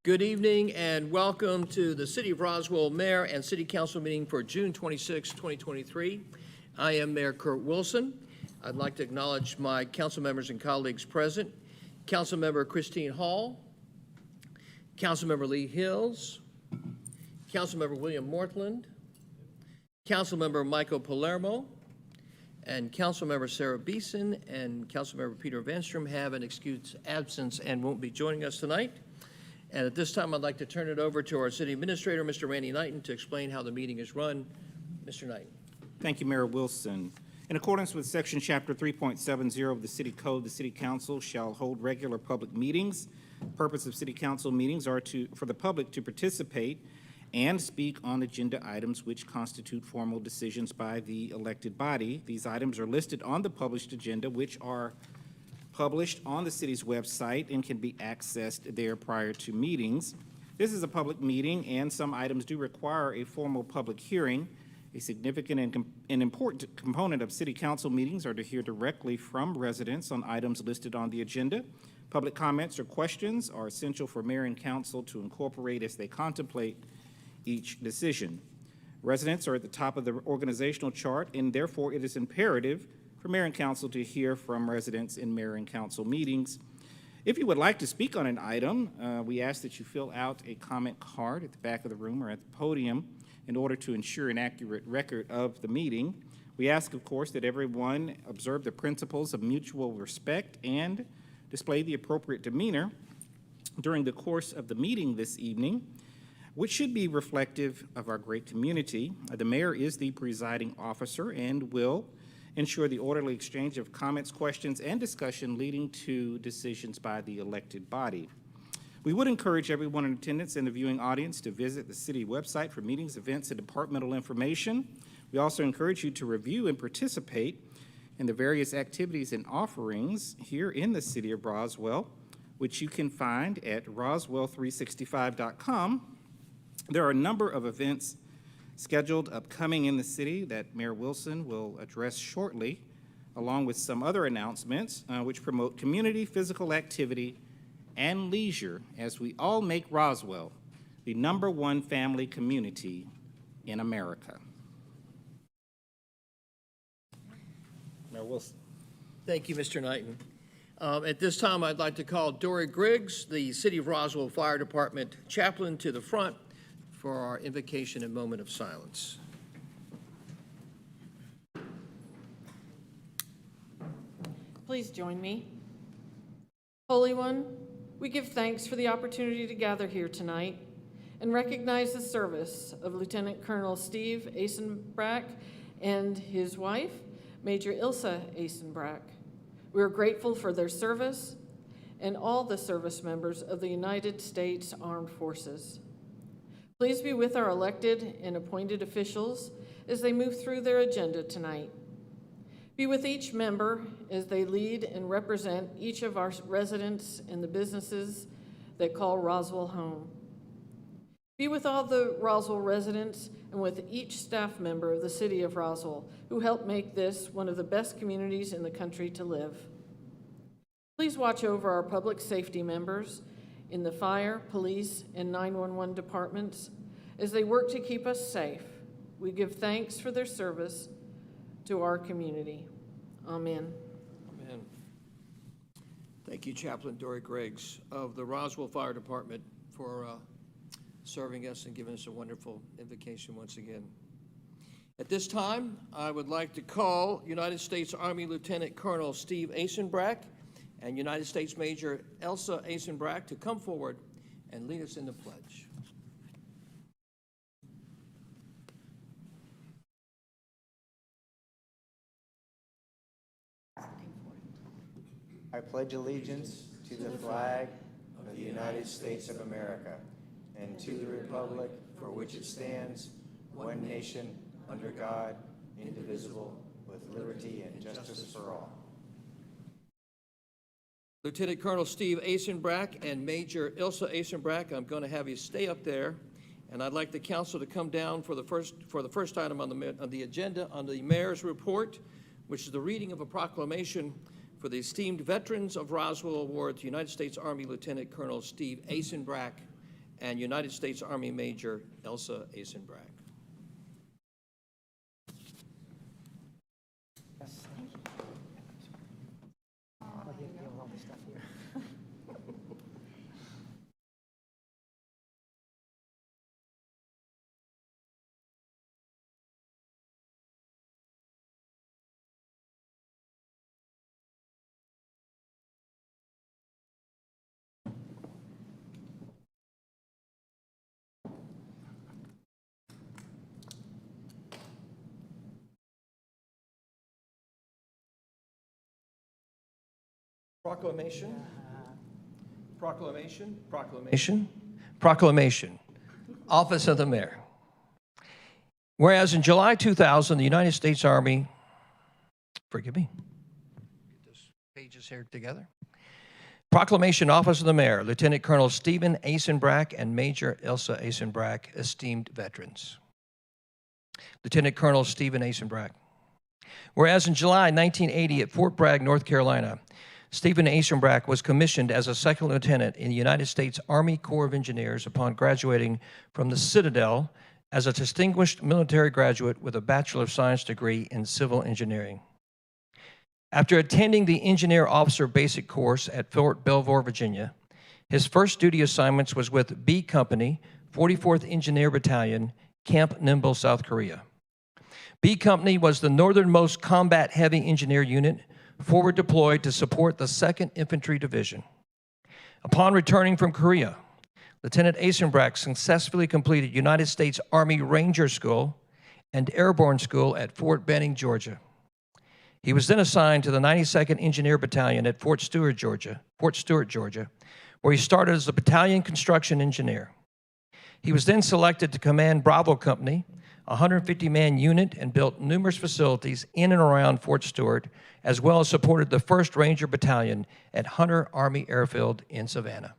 Good evening and welcome to the City of Roswell Mayor and City Council meeting for June 26, 2023. I am Mayor Kurt Wilson. I'd like to acknowledge my council members and colleagues present. Councilmember Christine Hall, Councilmember Lee Hills, Councilmember William Mortland, Councilmember Michael Palermo, and Councilmember Sarah Beeson and Councilmember Peter Vanstrom have an excused absence and won't be joining us tonight. And at this time, I'd like to turn it over to our City Administrator, Mr. Randy Knighton, to explain how the meeting is run. Mr. Knighton. Thank you, Mayor Wilson. In accordance with Section Chapter 3.70 of the City Code, the City Council shall hold regular public meetings. The purpose of City Council meetings are for the public to participate and speak on agenda items which constitute formal decisions by the elected body. These items are listed on the published agenda, which are published on the city's website and can be accessed there prior to meetings. This is a public meeting, and some items do require a formal public hearing. A significant and important component of City Council meetings are to hear directly from residents on items listed on the agenda. Public comments or questions are essential for Mayor and Council to incorporate as they contemplate each decision. Residents are at the top of the organizational chart, and therefore it is imperative for Mayor and Council to hear from residents in Mayor and Council meetings. If you would like to speak on an item, we ask that you fill out a comment card at the back of the room or at the podium in order to ensure an accurate record of the meeting. We ask, of course, that everyone observe the principles of mutual respect and display the appropriate demeanor during the course of the meeting this evening, which should be reflective of our great community. The mayor is the presiding officer and will ensure the orderly exchange of comments, questions, and discussion leading to decisions by the elected body. We would encourage everyone in attendance and the viewing audience to visit the city website for meetings, events, and departmental information. We also encourage you to review and participate in the various activities and offerings here in the city of Roswell, which you can find at roswell365.com. There are a number of events scheduled upcoming in the city that Mayor Wilson will address shortly, along with some other announcements which promote community, physical activity, and leisure as we all make Roswell the #1 family community in America. Mayor Wilson. Thank you, Mr. Knighton. At this time, I'd like to call Dory Griggs, the City of Roswell Fire Department chaplain, to the front for our invocation and moment of silence. Please join me. Holy One, we give thanks for the opportunity to gather here tonight and recognize the service of Lieutenant Colonel Steve Asenbrack and his wife, Major Ilsa Asenbrack. We are grateful for their service and all the service members of the United States Armed Forces. Please be with our elected and appointed officials as they move through their agenda tonight. Be with each member as they lead and represent each of our residents and the businesses that call Roswell home. Be with all the Roswell residents and with each staff member of the City of Roswell who help make this one of the best communities in the country to live. Please watch over our public safety members in the fire, police, and 911 departments as they work to keep us safe. We give thanks for their service to our community. Amen. Amen. Thank you, Chaplain Dory Griggs of the Roswell Fire Department, for serving us and giving us a wonderful invocation once again. At this time, I would like to call United States Army Lieutenant Colonel Steve Asenbrack and United States Major Ilsa Asenbrack to come forward and lead us in the pledge. I pledge allegiance to the flag of the United States of America and to the republic for which it stands, one nation, under God, indivisible, with liberty and justice for all. Lieutenant Colonel Steve Asenbrack and Major Ilsa Asenbrack, I'm going to have you stay up there, and I'd like the council to come down for the first item on the agenda, on the mayor's report, which is the reading of a proclamation for the esteemed Veterans of Roswell Award to United States Army Lieutenant Colonel Steve Asenbrack and United States Army Major Elsa Eisenbrack. Proclamation. Proclamation. Proclamation. Proclamation. Office of the Mayor. Whereas in July 2000, the United States Army, forgive me, get this pages here together. Proclamation, Office of the Mayor, Lieutenant Colonel Stephen Eisenbrack and Major Elsa Eisenbrack, esteemed veterans. Lieutenant Colonel Stephen Eisenbrack. Whereas in July 1980 at Fort Bragg, North Carolina, Stephen Eisenbrack was commissioned as a second lieutenant in the United States Army Corps of Engineers upon graduating from the Citadel as a distinguished military graduate with a Bachelor of Science degree in civil engineering. After attending the Engineer Officer Basic Course at Fort Belvoir, Virginia, his first duty assignments was with B Company, 44th Engineer Battalion, Camp Nimble, South Korea. B Company was the northernmost combat heavy engineer unit forward deployed to support the 2nd Infantry Division. Upon returning from Korea, Lieutenant Eisenbrack successfully completed United States Army Ranger School and Airborne School at Fort Benning, Georgia. He was then assigned to the 92nd Engineer Battalion at Fort Stewart, Georgia, where he started as a battalion construction engineer. He was then selected to command Bravo Company, a 150-man unit, and built numerous facilities in and around Fort Stewart, as well as supported the 1st Ranger Battalion at Hunter Army Airfield in Savannah.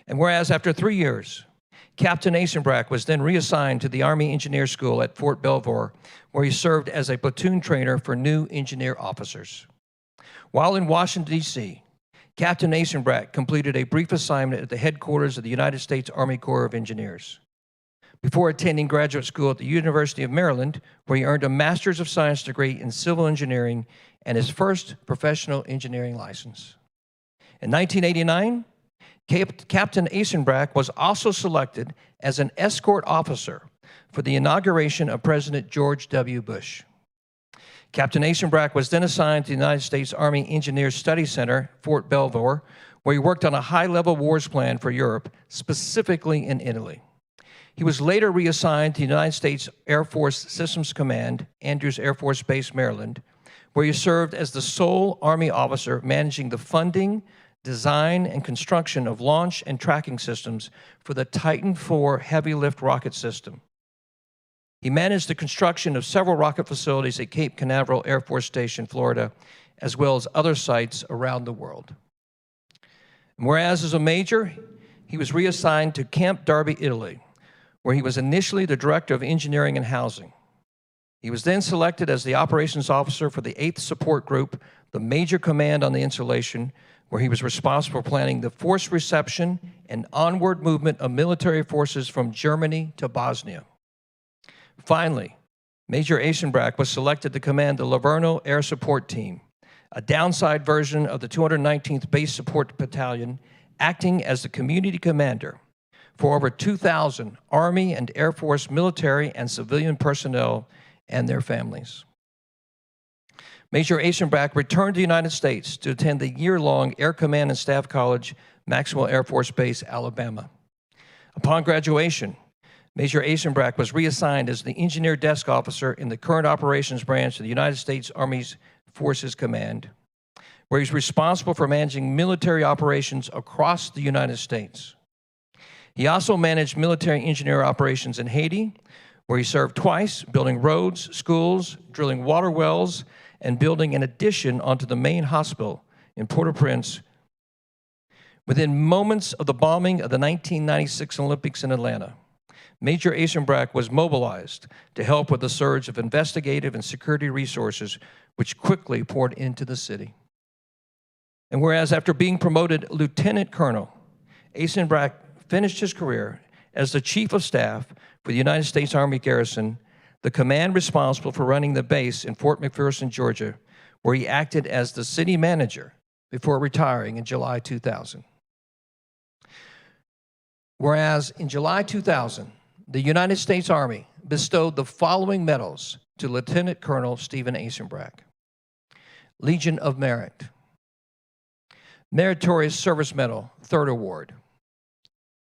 And whereas after 3 years, Captain Eisenbrack was then reassigned to the Army Engineer School at Fort Belvoir, where he served as a platoon trainer for new engineer officers. While in Washington, D.C., Captain Eisenbrack completed a brief assignment at the headquarters of the United States Army Corps of Engineers, before attending graduate school at the University of Maryland, where he earned a Master's of Science degree in civil engineering and his first professional engineering license. In 1989, Captain Eisenbrack was also selected as an escort officer for the inauguration of President George W. Bush. Captain Eisenbrack was then assigned to the United States Army Engineers Study Center, Fort Belvoir, where he worked on a high-level wars plan for Europe, specifically in Italy. He was later reassigned to the United States Air Force Systems Command, Andrews Air Force Base, Maryland, where he served as the sole Army officer managing the funding, design, and construction of launch and tracking systems for the Titan IV heavy-lift rocket system. He managed the construction of several rocket facilities at Cape Canaveral Air Force Station, Florida, as well as other sites around the world. And whereas as a major, he was reassigned to Camp Darby, Italy, where he was initially the Director of Engineering and Housing. He was then selected as the Operations Officer for the 8th Support Group, the major command on the installation, where he was responsible for planning the forced reception and onward movement of military forces from Germany to Bosnia. Finally, Major Eisenbrack was selected to command the Livorno Air Support Team, a downside version of the 219th Base Support Battalion, acting as the community commander for over 2,000 Army and Air Force military and civilian personnel and their families. Major Eisenbrack returned to the United States to attend the year-long Air Command and Staff College, Maxwell Air Force Base, Alabama. Upon graduation, Major Eisenbrack was reassigned as the Engineer Desk Officer in the current operations branch of the United States Army Forces Command, where he's responsible for managing military operations across the United States. He also managed military engineer operations in Haiti, where he served twice, building roads, schools, drilling water wells, and building an addition onto the main hospital in Port-au-Prince. Within moments of the bombing of the 1996 Olympics in Atlanta, Major Eisenbrack was mobilized to help with the surge of investigative and security resources which quickly poured into the city. And whereas after being promoted Lieutenant Colonel, Eisenbrack finished his career as the Chief of Staff for the United States Army Garrison, the command responsible for running the base in Fort McPherson, Georgia, where he acted as the city manager before retiring in July 2000. Whereas in July 2000, the United States Army bestowed the following medals to Lieutenant Colonel Stephen Asenbrack: Legion of Merit, Meritorious Service Medal, 3rd Award,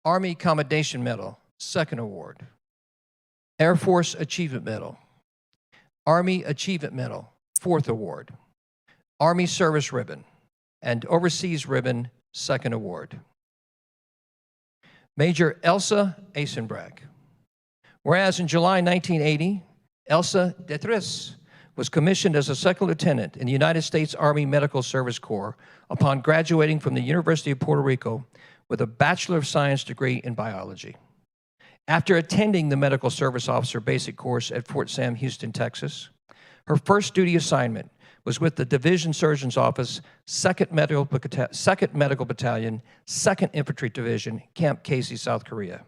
Army Commendation Medal, 2nd Award, Air Force Achievement Medal, Army Achievement Medal, 4th Award, Army Service Ribbon, and Overseas Ribbon, 2nd Award. Major Elsa Asenbrack. Whereas in July 1980, Elsa Detres was commissioned as a second lieutenant in the United States Army Medical Service Corps upon graduating from the University of Puerto Rico with a Bachelor of Science degree in biology. After attending the Medical Service Officer Basic Course at Fort Sam Houston, Texas, her first duty assignment was with the Division Surgeon's Office, 2nd Medical Battalion, 2nd Infantry Division, Camp Casey, South Korea.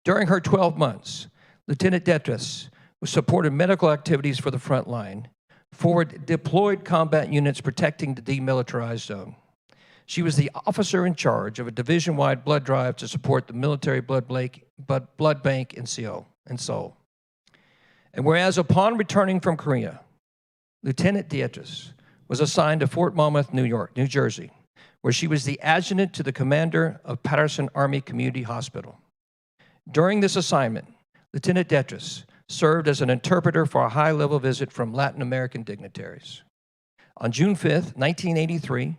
During her 12 months, Lieutenant Detres supported medical activities for the front line, forward deployed combat units protecting the demilitarized zone. She was the officer in charge of a division-wide blood drive to support the military blood bank in Seoul. And whereas upon returning from Korea, Lieutenant Detres was assigned to Fort Monmouth, New Jersey, where she was the adjutant to the commander of Patterson Army Community Hospital. During this assignment, Lieutenant Detres served as an interpreter for a high-level visit from Latin American dignitaries. On June 5th, 1983,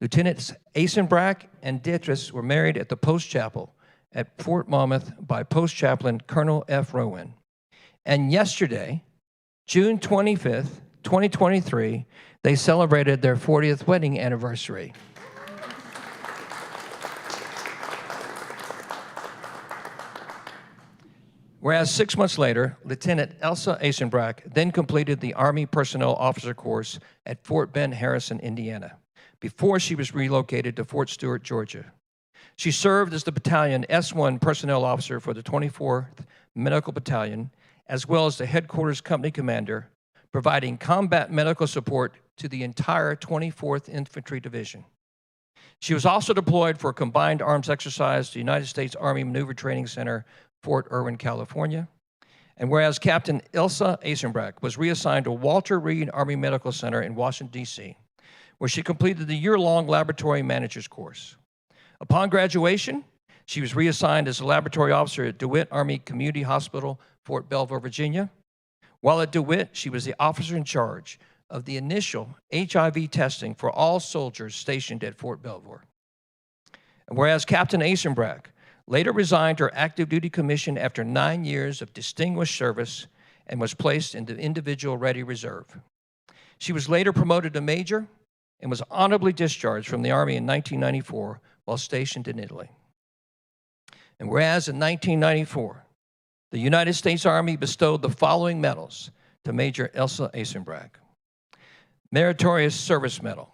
Lieutenants Asenbrack and Detres were married at the Post Chapel at Fort Monmouth by Post Chaplain Colonel F. Rowan. And yesterday, June 25th, 2023, they celebrated their 40th wedding anniversary. Whereas 6 months later, Lieutenant Elsa Asenbrack then completed the Army Personnel Officer course at Fort Ben Harrison, Indiana, before she was relocated to Fort Stewart, Georgia. She served as the battalion S1 personnel officer for the 24th Medical Battalion, as well as the headquarters company commander, providing combat medical support to the entire 24th Infantry Division. She was also deployed for a combined arms exercise to the United States Army Maneuver Training Center, Fort Irwin, California. And whereas Captain Elsa Asenbrack was reassigned to Walter Reed Army Medical Center in Washington, D.C., where she completed the year-long laboratory manager's course. Upon graduation, she was reassigned as a laboratory officer at DeWitt Army Community Hospital, Fort Belvoir, Virginia. While at DeWitt, she was the officer in charge of the initial HIV testing for all soldiers stationed at Fort Belvoir. And whereas Captain Asenbrack later resigned her active duty commission after 9 years of distinguished service and was placed into Individual Ready Reserve. She was later promoted to major and was honorably discharged from the Army in 1994 while stationed in Italy. And whereas in 1994, the United States Army bestowed the following medals to Major Elsa Asenbrack: Meritorious Service Medal,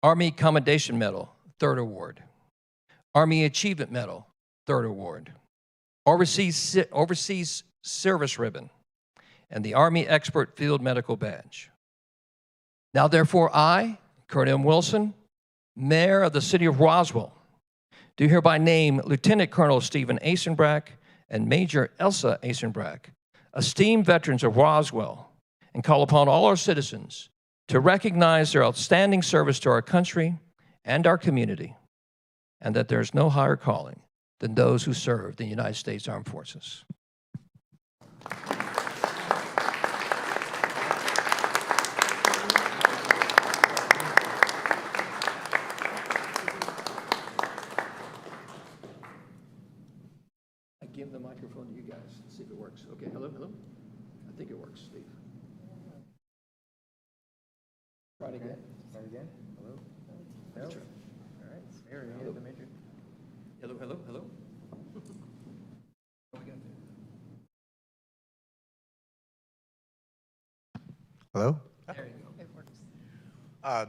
Army Commendation Medal, 3rd Award, Army Achievement Medal, 3rd Award, Overseas Service Ribbon, and the Army Expert Field Medical Badge. Now therefore I, Kurt M. Wilson, Mayor of the City of Roswell, do hereby name Lieutenant Colonel Stephen Asenbrack and Major Elsa Asenbrack, esteemed veterans of Roswell, and call upon all our citizens to recognize their outstanding service to our country and our community, and that there is no higher calling than those who serve the United States Armed Forces. I give the microphone to you guys, see if it works. Okay, hello, hello? I think it works, Steve. Try it again. Start again. Hello? No? That's right. All right. Mayor, you have the major. Hello, hello, hello? What we got there? Hello? There you go.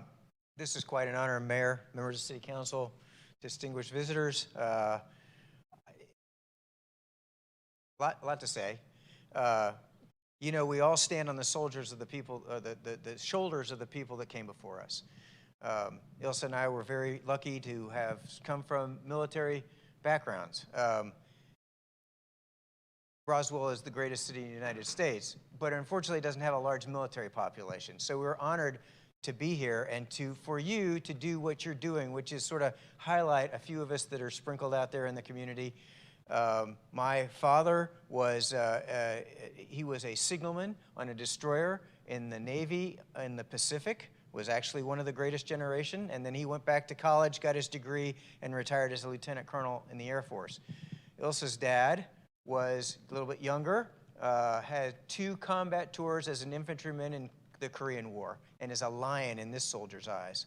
This is quite an honor, Mayor, members of City Council, distinguished visitors, lot to say. You know, we all stand on the soldiers of the people, the shoulders of the people that came before us. Ilsa and I were very lucky to have come from military backgrounds. Roswell is the greatest city in the United States, but unfortunately it doesn't have a large military population. So we're honored to be here and for you to do what you're doing, which is sort of highlight a few of us that are sprinkled out there in the community. My father was, he was a signalman on a destroyer in the Navy in the Pacific, was actually one of the greatest generation, and then he went back to college, got his degree, and retired as a lieutenant colonel in the Air Force. Ilsa's dad was a little bit younger, had 2 combat tours as an infantryman in the Korean War, and is a lion in this soldier's eyes.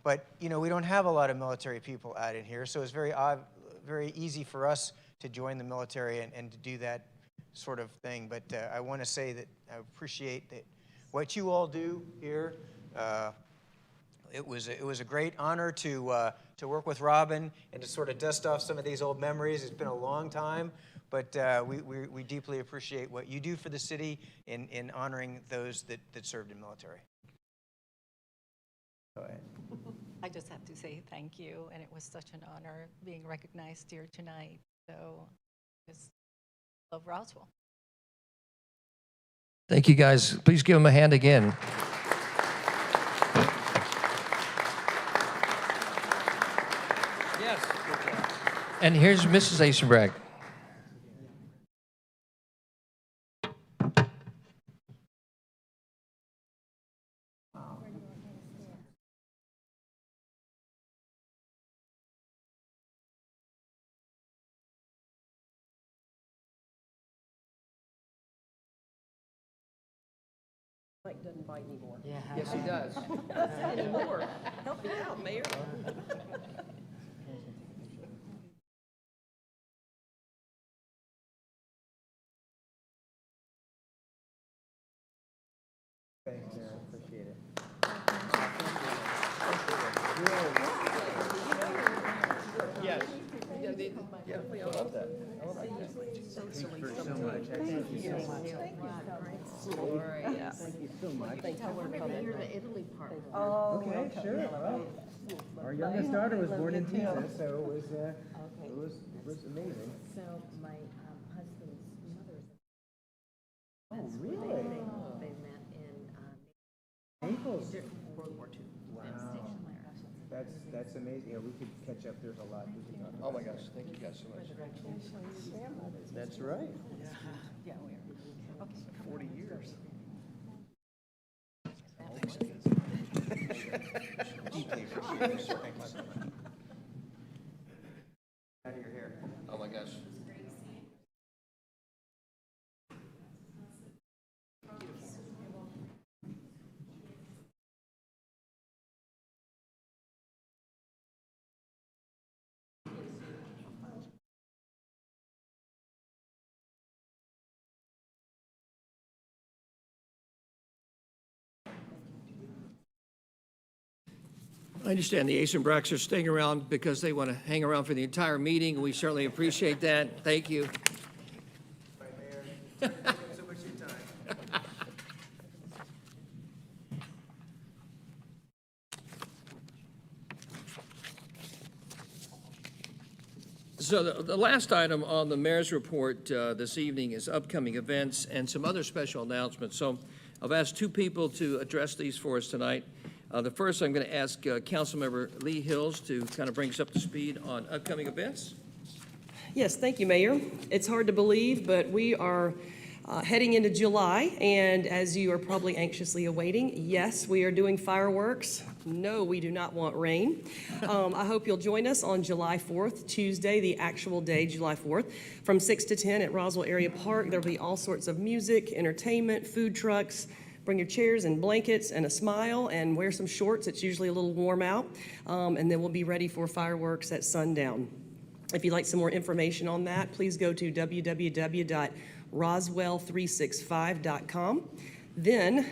But, you know, we don't have a lot of military people out in here, so it's very easy for us to join the military and to do that sort of thing. But I want to say that I appreciate that what you all do here. It was a great honor to work with Robin and to sort of dust off some of these old memories. It's been a long time, but we deeply appreciate what you do for the city in honoring those that served in military. Go ahead. I just have to say thank you, and it was such an honor being recognized here tonight. So, just love Roswell. Thank you, guys. Please give them a hand again. Yes. And here's Mrs. Eisenbrag. Mike doesn't bite anymore. Yeah. Yes, he does. Anymore. Help me out, Mayor. Thanks, Mayor. Appreciate it. Yes. Yeah, I love that. I like that. Thank you so much. Thank you so much. Thank you so much. You're the Italy part. Okay, sure. Well, our youngest daughter was born in Pisa, so it was amazing. So my husband's mother. Oh, really? They met in Naples. World War II. Wow. That's amazing. Yeah, we could catch up. There's a lot we could talk about. Oh, my gosh. Thank you guys so much. That's right. Yeah, we are. Okay. 40 years. Deeply appreciate it, sir. Thank you so much. Out of your hair. Oh, my gosh. I understand the Eisenbracks are staying around because they want to hang around for the entire meeting, and we certainly appreciate that. Thank you. Bye, Mayor. Thank you so much for your time. So the last item on the mayor's report this evening is upcoming events and some other special announcements. So I've asked 2 people to address these for us tonight. The first, I'm going to ask Councilmember Lee Hills to kind of bring us up to speed on upcoming events. Yes, thank you, Mayor. It's hard to believe, but we are heading into July, and as you are probably anxiously awaiting, yes, we are doing fireworks. No, we do not want rain. I hope you'll join us on July 4th, Tuesday, the actual day, July 4th, from 6 to 10 at Roswell Area Park. There'll be all sorts of music, entertainment, food trucks. Bring your chairs and blankets and a smile and wear some shorts. It's usually a little warm out. And then we'll be ready for fireworks at sundown. If you'd like some more information on that, please go to www.roswell365.com. Then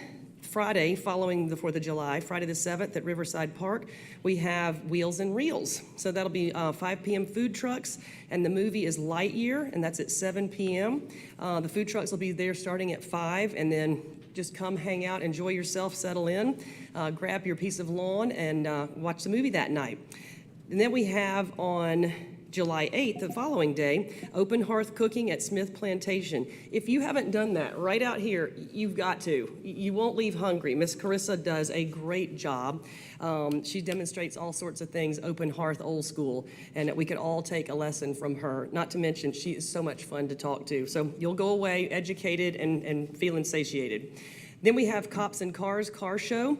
Friday, following the 4th of July, Friday the 7th at Riverside Park, we have Wheels and Reels. So that'll be 5 p.m. food trucks, and the movie is Lightyear, and that's at 7 p.m. The food trucks will be there starting at 5, and then just come hang out, enjoy yourself, settle in, grab your piece of lawn, and watch the movie that night. And then we have on July 8th, the following day, open hearth cooking at Smith Plantation. If you haven't done that right out here, you've got to. You won't leave hungry. Miss Carissa does a great job. She demonstrates all sorts of things, open hearth, old school, and we could all take a lesson from her. Not to mention, she is so much fun to talk to. So you'll go away educated and feeling satiated. Then we have Cops and Cars Car Show.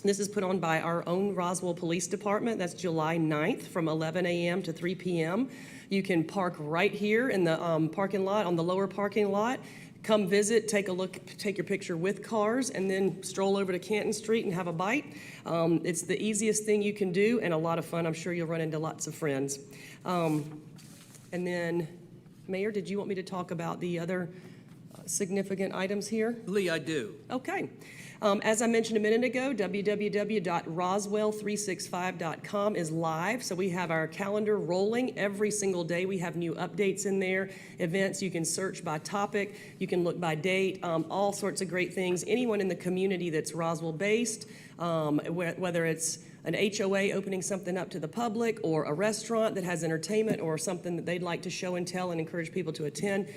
This is put on by our own Roswell Police Department. That's July 9th from 11 a.m. to 3 p.m. You can park right here in the parking lot, on the lower parking lot. Come visit, take a look, take your picture with cars, and then stroll over to Canton Street and have a bite. It's the easiest thing you can do and a lot of fun. I'm sure you'll run into lots of friends. And then, Mayor, did you want me to talk about the other significant items here? Lee, I do. Okay. As I mentioned a minute ago, www.roswell365.com is live, so we have our calendar rolling every single day. We have new updates in there, events. You can search by topic, you can look by date, all sorts of great things. Anyone in the community that's Roswell-based, whether it's an HOA opening something up to the public, or a restaurant that has entertainment or something that they'd like to show and tell and encourage people to attend,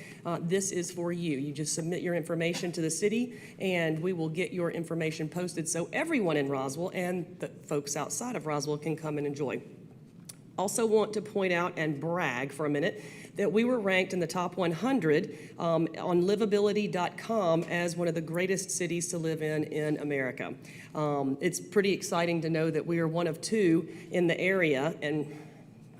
this is for you. You just submit your information to the city, and we will get your information posted so everyone in Roswell and the folks outside of Roswell can come and enjoy. Also want to point out and brag for a minute that we were ranked in the top 100 on livability.com as one of the greatest cities to live in America. It's pretty exciting to know that we are one of 2 in the area, and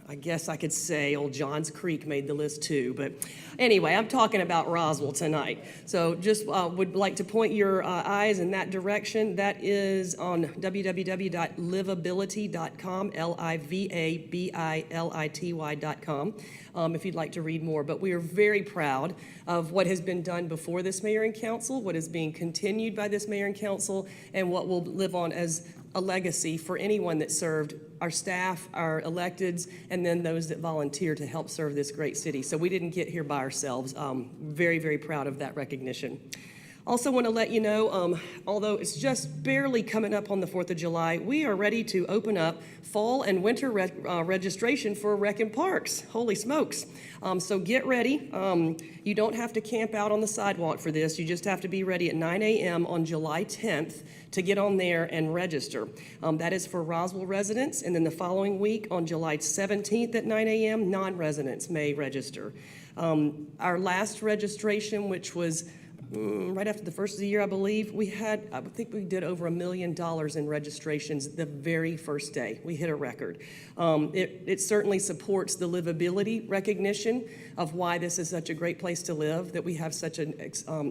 I guess I could say old Johns Creek made the list too, but anyway, I'm talking about Roswell tonight. So just would like to point your eyes in that direction. That is on www.livability.com, livability.com, if you'd like to read more. But we are very proud of what has been done before this mayor and council, what is being continued by this mayor and council, and what will live on as a legacy for anyone that served, our staff, our electeds, and then those that volunteer to help serve this great city. So we didn't get here by ourselves. Very, very proud of that recognition. Also want to let you know, although it's just barely coming up on the 4th of July, we are ready to open up fall and winter registration for Rec and Parks. Holy smokes. So get ready. You don't have to camp out on the sidewalk for this. You just have to be ready at 9 a.m. on July 10th to get on there and register. That is for Roswell residents, and then the following week on July 17th at 9 a.m., non-residents may register. Our last registration, which was right after the first of the year, I believe, I think we did over $1 million in registrations the very first day. We hit a record. It certainly supports the livability recognition of why this is such a great place to live, that we have such an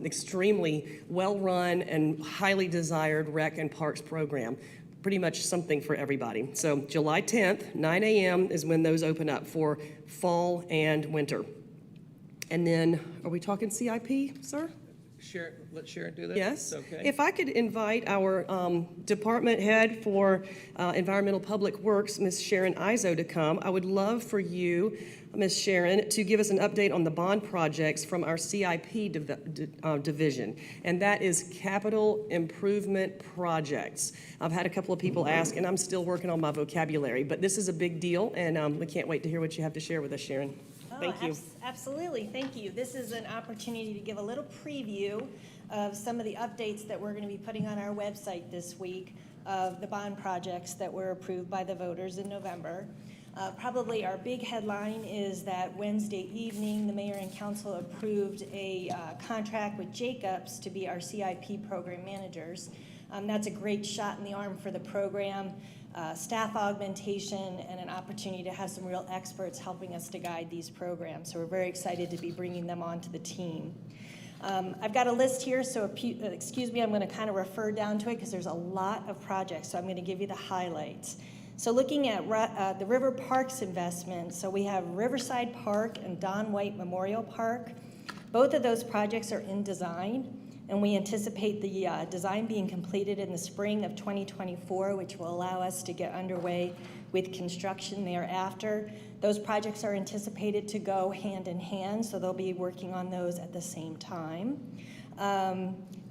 extremely well-run and highly desired rec and parks program. Pretty much something for everybody. So July 10th, 9 a.m. is when those open up for fall and winter. And then, are we talking CIP, sir? Let Sharon do that? Yes. Okay. If I could invite our department head for Environmental Public Works, Ms. Sharon Izzo, to come. I would love for you, Ms. Sharon, to give us an update on the bond projects from our CIP division, and that is capital improvement projects. I've had a couple of people ask, and I'm still working on my vocabulary, but this is a big deal, and we can't wait to hear what you have to share with us, Sharon. Thank you. Absolutely, thank you. This is an opportunity to give a little preview of some of the updates that we're going to be putting on our website this week of the bond projects that were approved by the voters in November. Probably our big headline is that Wednesday evening, the mayor and council approved a contract with Jacobs to be our CIP program managers. That's a great shot in the arm for the program. Staff augmentation, and an opportunity to have some real experts helping us to guide these programs. So we're very excited to be bringing them onto the team. I've got a list here, so excuse me, I'm going to kind of refer down to it because there's a lot of projects, so I'm going to give you the highlights. So looking at the River Parks investment, so we have Riverside Park and Don White Memorial Park. Both of those projects are in design, and we anticipate the design being completed in the spring of 2024, which will allow us to get underway with construction thereafter. Those projects are anticipated to go hand in hand, so they'll be working on those at the same time.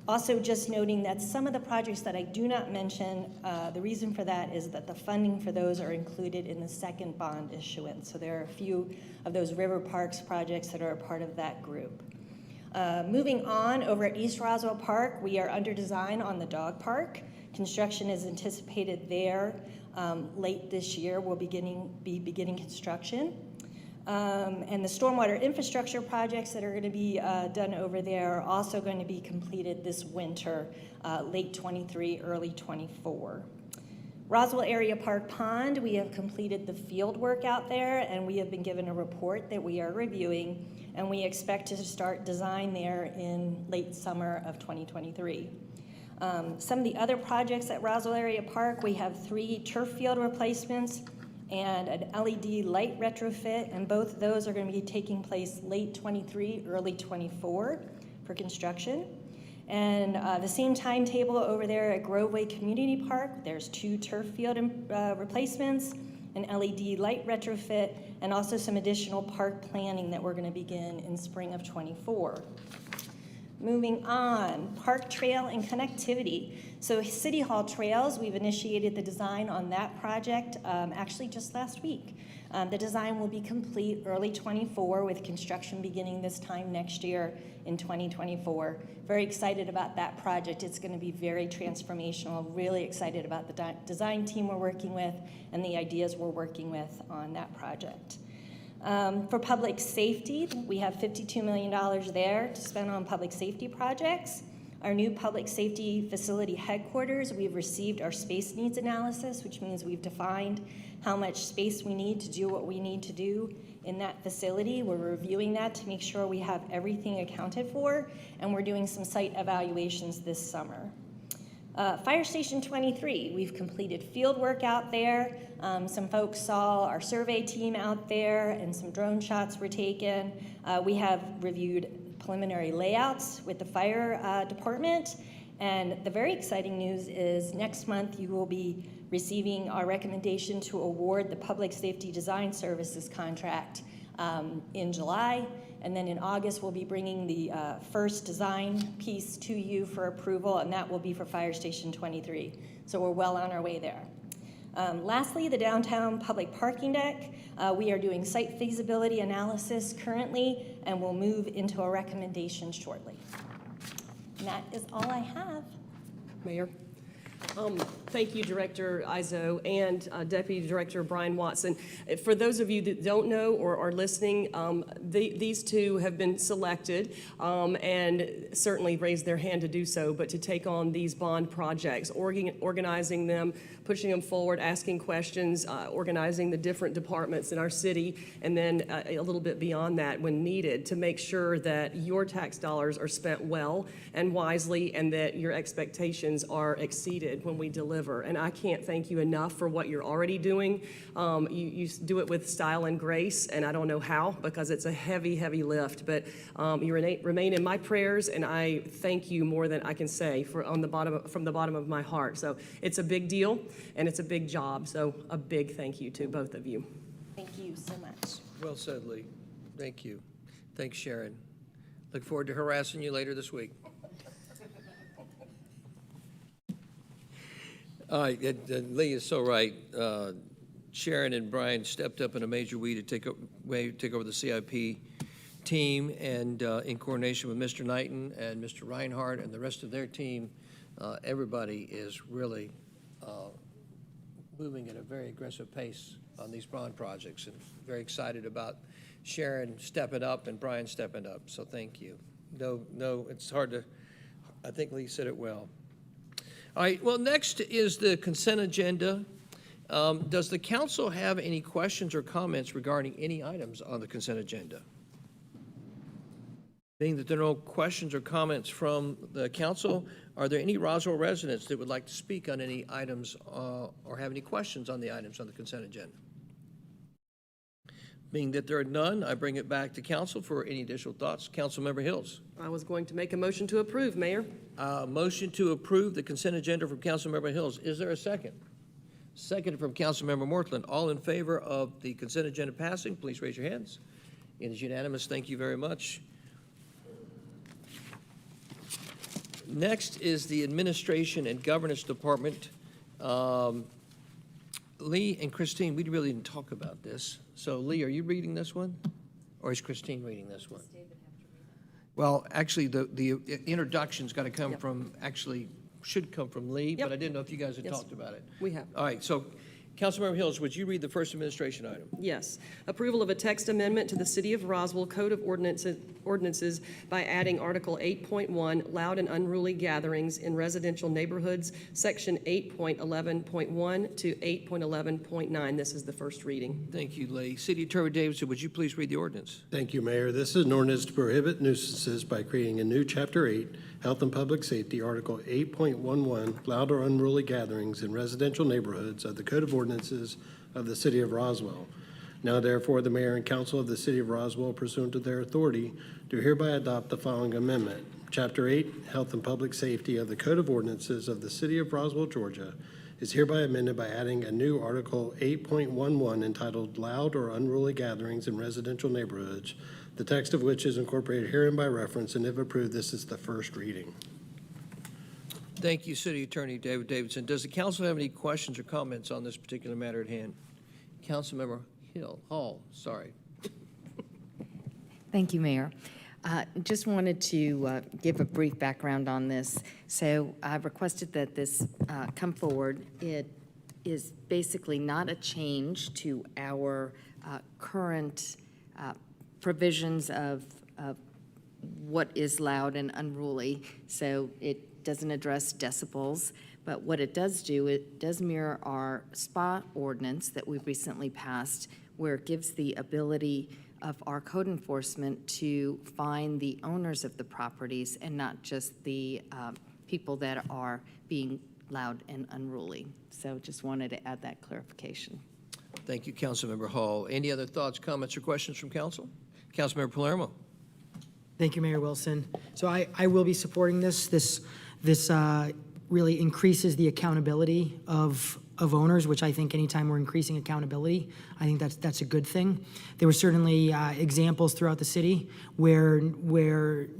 Also, just noting that some of the projects that I do not mention, the reason for that is that the funding for those are included in the second bond issuance. So there are a few of those river parks projects that are a part of that group. Moving on, over at East Roswell Park, we are under design on the dog park. Construction is anticipated there late this year. We'll be beginning construction. And the stormwater infrastructure projects that are going to be done over there are also going to be completed this winter, late 23, early 24. Roswell Area Park Pond, we have completed the field work out there, and we have been given a report that we are reviewing, and we expect to start design there in late summer of 2023. Some of the other projects at Roswell Area Park, we have 3 turf field replacements and an LED light retrofit, and both of those are going to be taking place late 23, early 24 for construction. And the same timetable over there at Groveway Community Park, there's 2 turf field replacements, an LED light retrofit, and also some additional park planning that we're going to begin in spring of 24. Moving on, park trail and connectivity. So City Hall Trails, we've initiated the design on that project actually just last week. The design will be complete early 24 with construction beginning this time next year in 2024. Very excited about that project. It's going to be very transformational. Really excited about the design team we're working with and the ideas we're working with on that project. For public safety, we have $52 million there to spend on public safety projects. Our new public safety facility headquarters, we've received our space needs analysis, which means we've defined how much space we need to do what we need to do in that facility. We're reviewing that to make sure we have everything accounted for, and we're doing some site evaluations this summer. Fire Station 23, we've completed field work out there. Some folks saw our survey team out there and some drone shots were taken. We have reviewed preliminary layouts with the fire department. And the very exciting news is next month you will be receiving our recommendation to award the Public Safety Design Services contract in July. And then in August, we'll be bringing the first design piece to you for approval, and that will be for Fire Station 23. So we're well on our way there. Lastly, the downtown public parking deck. We are doing site feasibility analysis currently, and we'll move into a recommendation shortly. And that is all I have. Mayor. Thank you, Director Izzo and Deputy Director Brian Watson. For those of you that don't know or are listening, these two have been selected and certainly raised their hand to do so, but to take on these bond projects, organizing them, pushing them forward, asking questions, organizing the different departments in our city, and then a little bit beyond that when needed to make sure that your tax dollars are spent well and wisely and that your expectations are exceeded when we deliver. And I can't thank you enough for what you're already doing. You do it with style and grace, and I don't know how because it's a heavy, heavy lift, but you remain in my prayers, and I thank you more than I can say from the bottom of my heart. So it's a big deal, and it's a big job. So a big thank you to both of you. Thank you so much. Well said, Lee. Thank you. Thanks, Sharon. Look forward to harassing you later this week. All right, Lee is so right. Sharon and Brian stepped up in a major way to take over the CIP team, and in coordination with Mr. Knighton and Mr. Reinhardt and the rest of their team, everybody is really moving at a very aggressive pace on these bond projects, and very excited about Sharon stepping up and Brian stepping up. So thank you. No, it's hard to. I think Lee said it well. All right, well, next is the consent agenda. Does the council have any questions or comments regarding any items on the consent agenda? Being that there are no questions or comments from the council, are there any Roswell residents that would like to speak on any items or have any questions on the items on the consent agenda? Being that there are none, I bring it back to council for any additional thoughts. Councilmember Hills. I was going to make a motion to approve, Mayor. Motion to approve the consent agenda from Councilmember Hills. Is there a second? Second from Councilmember Mortland. All in favor of the consent agenda passing, please raise your hands. It is unanimous. Thank you very much. Next is the Administration and Governance Department. Lee and Christine, we really didn't talk about this. So Lee, are you reading this one? Or is Christine reading this one? Well, actually, the introduction's got to come from, should come from Lee, but I didn't know if you guys had Yes. talked about it. We have. All right, so Councilmember Hills, would you read the first administration item? Yes. Approval of a text amendment to the City of Roswell Code of Ordinances by adding Article 8.1, loud and unruly gatherings in residential neighborhoods, Section 8.11.1 to 8.11.9. This is the first reading. Thank you, Lee. City Attorney Davidson, would you please read the ordinance? Thank you, Mayor. This is an ordinance to prohibit nuisances by creating a new Chapter 8, Health and Public Safety, Article 8.11, loud or unruly gatherings in residential neighborhoods of the Code of Ordinances of the City of Roswell. Now therefore, the Mayor and Council of the City of Roswell, pursuant to their authority, do hereby adopt the following amendment. Chapter 8, Health and Public Safety of the Code of Ordinances of the City of Roswell, Georgia, is hereby amended by adding a new Article 8.11 entitled Loud or Unruly Gatherings in Residential Neighborhoods, the text of which is incorporated herein by reference, and if approved, this is the first reading. Thank you, City Attorney David Davidson. Does the council have any questions or comments on this particular matter at hand? Councilmember Hall, sorry. Thank you, Mayor. Just wanted to give a brief background on this. So I've requested that this come forward. It is basically not a change to our current provisions of what is loud and unruly. So it doesn't address decibels, but what it does do, it does mirror our SPA ordinance that we've recently passed, where it gives the ability of our code enforcement to find the owners of the properties and not just the people that are being loud and unruly. So just wanted to add that clarification. Thank you, Councilmember Hall. Any other thoughts, comments, or questions from council? Councilmember Palermo. Thank you, Mayor Wilson. So I will be supporting this. This really increases the accountability of owners, which I think anytime we're increasing accountability, I think that's a good thing. There were certainly examples throughout the city where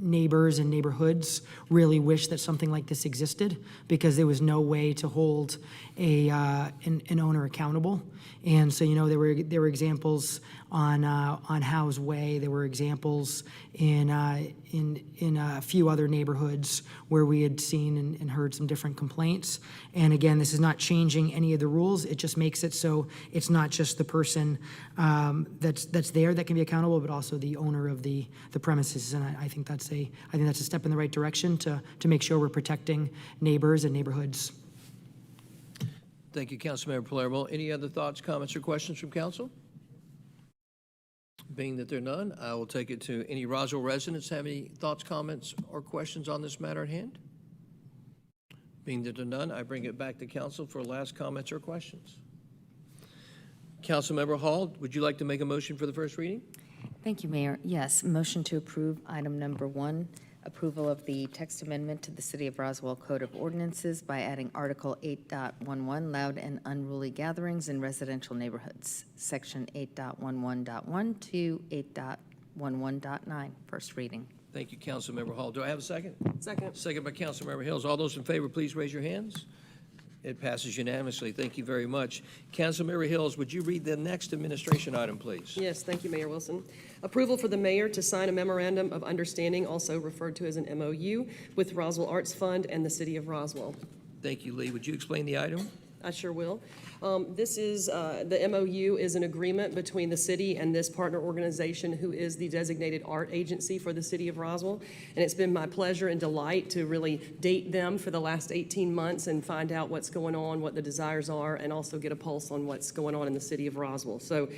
neighbors and neighborhoods really wish that something like this existed because there was no way to hold an owner accountable. And so, there were examples on Howe's Way. There were examples in a few other neighborhoods where we had seen and heard some different complaints. And again, this is not changing any of the rules. It just makes it so it's not just the person that's there that can be accountable, but also the owner of the premises. And I think that's a step in the right direction to make sure we're protecting neighbors and neighborhoods. Thank you, Councilmember Palermo. Any other thoughts, comments, or questions from council? Being that there are none, I will take it to any Roswell residents have any thoughts, comments, or questions on this matter at hand? Being that there are none, I bring it back to council for last comments or questions. Councilmember Hall, would you like to make a motion for the first reading? Thank you, Mayor. Yes, motion to approve item number 1, approval of the text amendment to the City of Roswell Code of Ordinances by adding Article 8.11, loud and unruly gatherings in residential neighborhoods, Section 8.11.1 to 8.11.9, first reading. Thank you, Councilmember Hall. Do I have a second? Second. Second by Councilmember Hills. All those in favor, please raise your hands. It passes unanimously. Thank you very much. Councilmember Hills, would you read the next administration item, please? Yes, thank you, Mayor Wilson. Approval for the mayor to sign a memorandum of understanding, also referred to as an MOU, with Roswell Arts Fund and the City of Roswell. Thank you, Lee. Would you explain the item? I sure will. This is, the MOU is an agreement between the city and this partner organization who is the designated art agency for the City of Roswell. And it's been my pleasure and delight to really date them for the last 18 months and find out what's going on, what the desires are, and also get a pulse on what's going on in the City of Roswell. So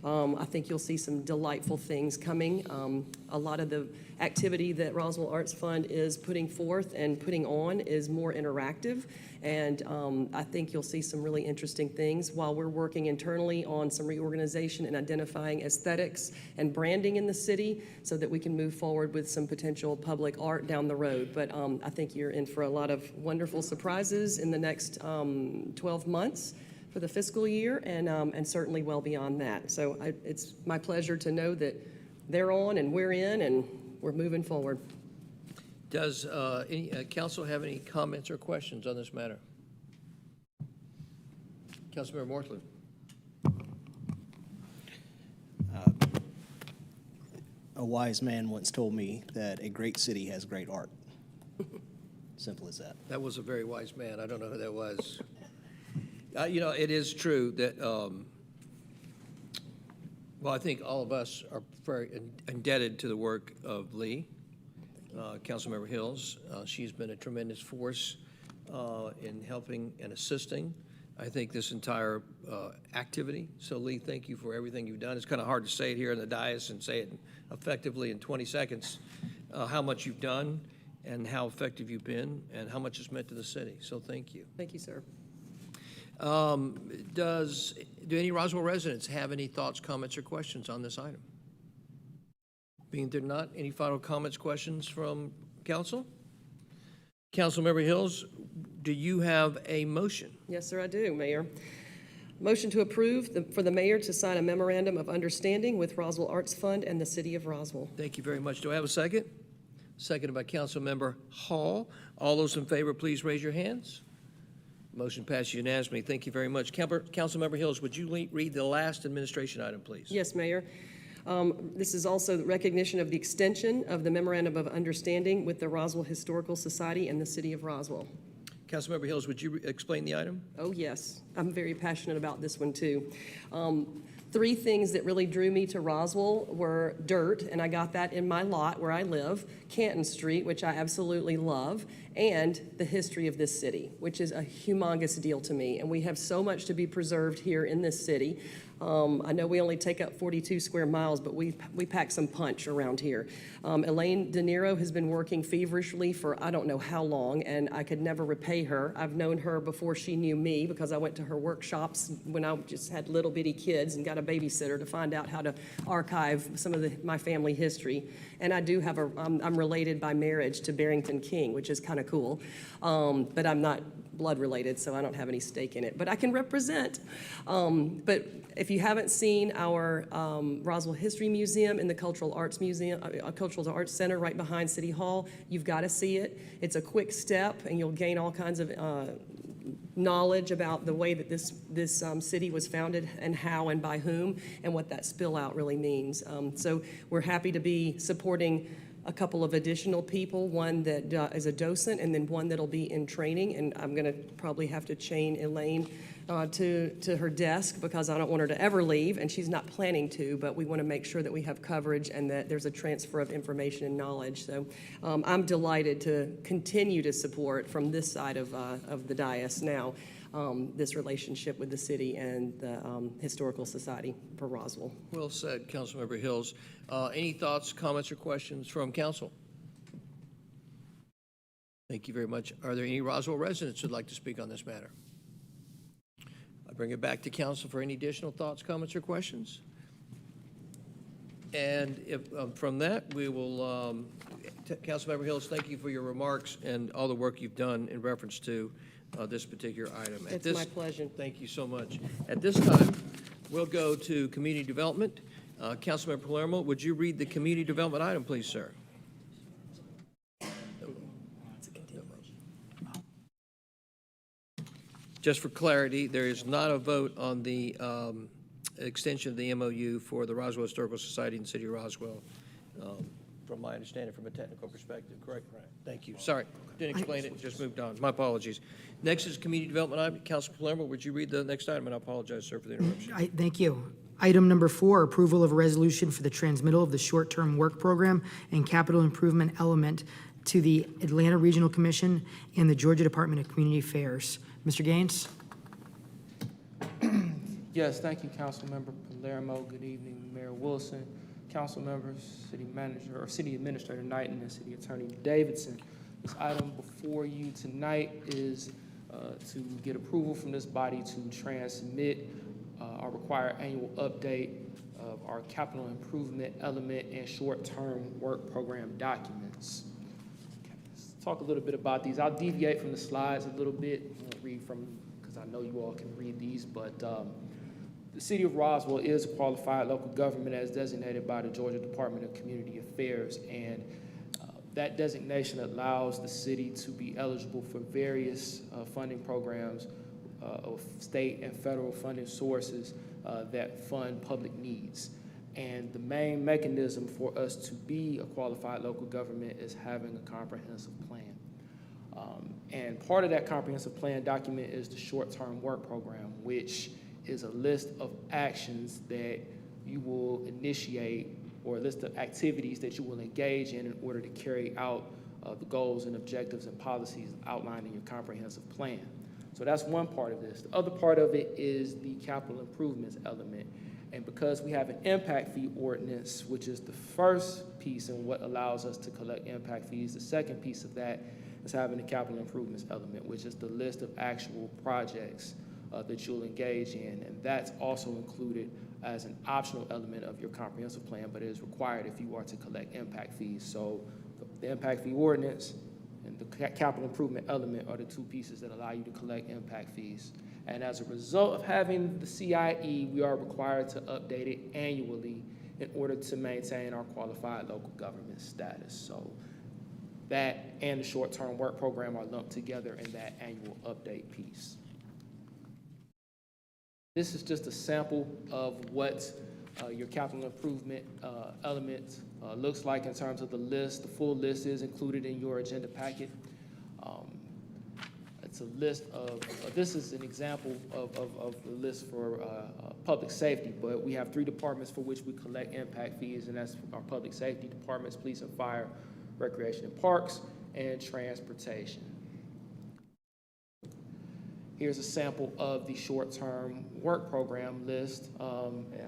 I think you'll see some delightful things coming. A lot of the activity that Roswell Arts Fund is putting forth and putting on is more interactive, and I think you'll see some really interesting things while we're working internally on some reorganization and identifying aesthetics and branding in the city so that we can move forward with some potential public art down the road. But I think you're in for a lot of wonderful surprises in the next 12 months for the fiscal year, and certainly well beyond that. So it's my pleasure to know that they're on and we're in and we're moving forward. Does any council have any comments or questions on this matter? Councilmember Morthland. A wise man once told me that a great city has great art. Simple as that. That was a very wise man. I don't know who that was. You know, it is true that, well, I think all of us are very indebted to the work of Lee, Councilmember Hills. She's been a tremendous force in helping and assisting, I think, this entire activity. So, Lee, thank you for everything you've done. It's kind of hard to say it here in the dais and say it effectively in 20 seconds, how much you've done and how effective you've been and how much it's meant to the city. So thank you. Thank you, sir. Do any Roswell residents have any thoughts, comments, or questions on this item? Being there not, any final comments, questions from council? Councilmember Hills, do you have a motion? Yes, sir, I do, Mayor. Motion to approve for the mayor to sign a memorandum of understanding with Roswell Arts Fund and the city of Roswell. Thank you very much. Do I have a second? Seconded by Councilmember Hall. All those in favor, please raise your hands. Motion passed unanimously. Thank you very much. Councilmember Hills, would you read the last administration item, please? Yes, Mayor. This is also recognition of the extension of the memorandum of understanding with the Roswell Historical Society and the city of Roswell. Councilmember Hills, would you explain the item? Oh, yes. I'm very passionate about this one, too. Three things that really drew me to Roswell were dirt, and I got that in my lot where I live, Canton Street, which I absolutely love, and the history of this city, which is a humongous deal to me. And we have so much to be preserved here in this city. I know we only take up 42 square miles, but we pack some punch around here. Elaine De Niro has been working feverishly for I don't know how long, and I could never repay her. I've known her before she knew me because I went to her workshops when I just had little bitty kids and got a babysitter to find out how to archive some of my family history. And I do have I'm related by marriage to Barrington King, which is kind of cool, but I'm not blood related, so I don't have any stake in it, but I can represent. But if you haven't seen our Roswell History Museum in the Cultural Arts Museum, Cultural Arts Center right behind City Hall, you've got to see it. It's a quick step, and you'll gain all kinds of knowledge about the way that this city was founded and how and by whom and what that spill out really means. So we're happy to be supporting a couple of additional people, one that is a docent and then one that'll be in training. And I'm going to probably have to chain Elaine to her desk because I don't want her to ever leave, and she's not planning to, but we want to make sure that we have coverage and that there's a transfer of information and knowledge. So I'm delighted to continue to support from this side of the dais now this relationship with the city and the Historical Society for Roswell. Well said, Councilmember Hills. Any thoughts, comments, or questions from council? Thank you very much. Are there any Roswell residents who'd like to speak on this matter? I bring it back to council for any additional thoughts, comments, or questions. And if from that, we will, Councilmember Hills, thank you for your remarks and all the work you've done in reference to this particular item. It's my pleasure. Thank you so much. At this time, we'll go to community development. Councilmember Palermo, would you read the community development item, please, sir? Just for clarity, there is not a vote on the extension of the MOU for the Roswell Historical Society and City of Roswell, from my understanding, from a technical perspective, correct? Right. Thank you. Sorry, didn't explain it, just moved on. My apologies. Next is community development item. Councilman Palermo, would you read the next item? And I apologize, sir, for the interruption. Thank you. Item number 4, approval of a resolution for the transmittal of the short-term work program and capital improvement element to the Atlanta Regional Commission and the Georgia Department of Community Affairs. Mr. Gaines? Yes, thank you, Councilmember Palermo. Good evening, Mayor Wilson, council members, city manager, or city administrator Knighton, and city attorney Davidson. This item before you tonight is to get approval from this body to transmit our required annual update of our capital improvement element and short-term work program documents. Okay, let's talk a little bit about these. I'll deviate from the slides a little bit. I won't read from, because I know you all can read these, but the City of Roswell is a qualified local government as designated by the Georgia Department of Community Affairs, and that designation allows the city to be eligible for various funding programs of state and federal funding sources that fund public needs. And the main mechanism for us to be a qualified local government is having a comprehensive plan. And part of that comprehensive plan document is the short-term work program, which is a list of actions that you will initiate, or a list of activities that you will engage in order to carry out the goals and objectives and policies outlined in your comprehensive plan. So that's one part of this. The other part of it is the capital improvements element. And because we have an impact fee ordinance, which is the first piece in what allows us to collect impact fees, the second piece of that is having the capital improvements element, which is the list of actual projects that you'll engage in. And that's also included as an optional element of your comprehensive plan, but it is required if you are to collect impact fees. So the impact fee ordinance and the capital improvement element are the two pieces that allow you to collect impact fees. And as a result of having the CIE, we are required to update it annually in order to maintain our qualified local government status. So that and the short-term work program are lumped together in that annual update piece. This is just a sample of what your capital improvement element looks like in terms of the list. The full list is included in your agenda packet. It's a list of, this is an example of the list for public safety, but we have 3 departments for which we collect impact fees, and that's our public safety departments, police and fire, recreation and parks, and transportation. Here's a sample of the short-term work program list.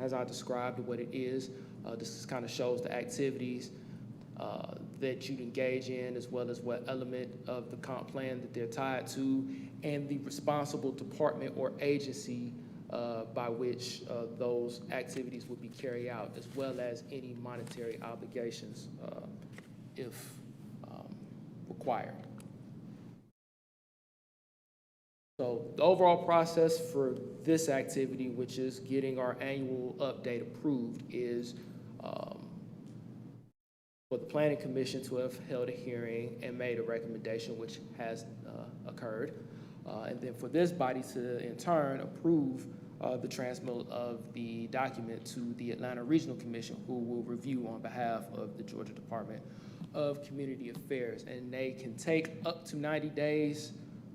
As I described what it is, this kind of shows the activities that you'd engage in, as well as what element of the comp plan that they're tied to, and the responsible department or agency by which those activities would be carried out, as well as any monetary obligations if required. So the overall process for this activity, which is getting our annual update approved, is for the Planning Commission to have held a hearing and made a recommendation, which has occurred, and then for this body to, in turn, approve the transmittal of the document to the Atlanta Regional Commission, who will review on behalf of the Georgia Department of Community Affairs. And they can take up to 90 days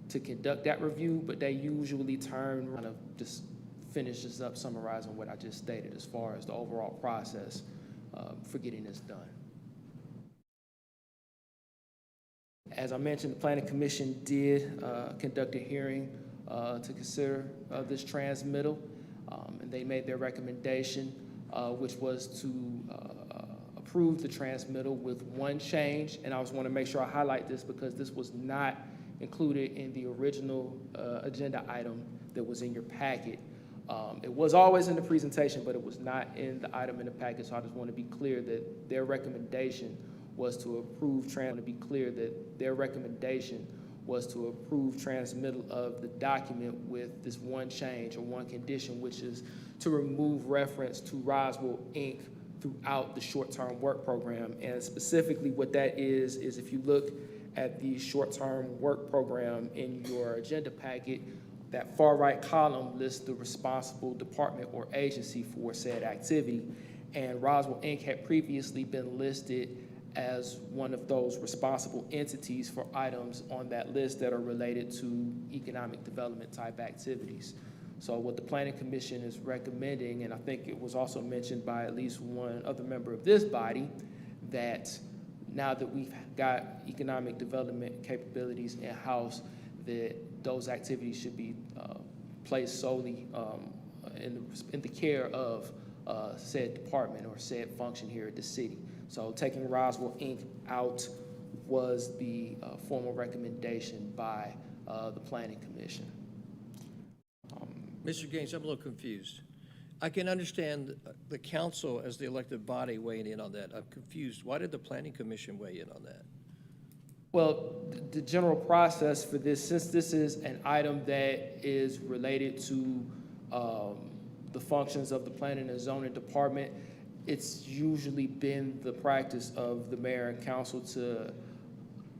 to conduct that review, but they usually turn, kind of just finish this up, summarizing what I just stated as far as the overall process for getting this done. As I mentioned, the Planning Commission did conduct a hearing to consider this transmittal, and they made their recommendation, which was to approve the transmittal with one change. And I just want to make sure I highlight this because this was not included in the original agenda item that was in your packet. It was always in the presentation, but it was not in the item in the packet, so I just want to be clear that their recommendation was to approve transmittal of the document with this one change or one condition, which is to remove reference to Roswell, Inc. throughout the short-term work program. And specifically what that is if you look at the short-term work program in your agenda packet, that far right column lists the responsible department or agency for said activity. And Roswell, Inc. had previously been listed as one of those responsible entities for items on that list that are related to economic development type activities. So what the Planning Commission is recommending, and I think it was also mentioned by at least one other member of this body, that now that we've got economic development capabilities in-house, that those activities should be placed solely in the care of said department or said function here at the city. So taking Roswell Inc. out was the formal recommendation by the Planning Commission. Mr. Gaines, I'm a little confused. I can understand the council as the elected body weighing in on that. I'm confused. Why did the Planning Commission weigh in on that? Well, the general process for this, since this is an item that is related to the functions of the Planning and Zoning Department, it's usually been the practice of the mayor and council to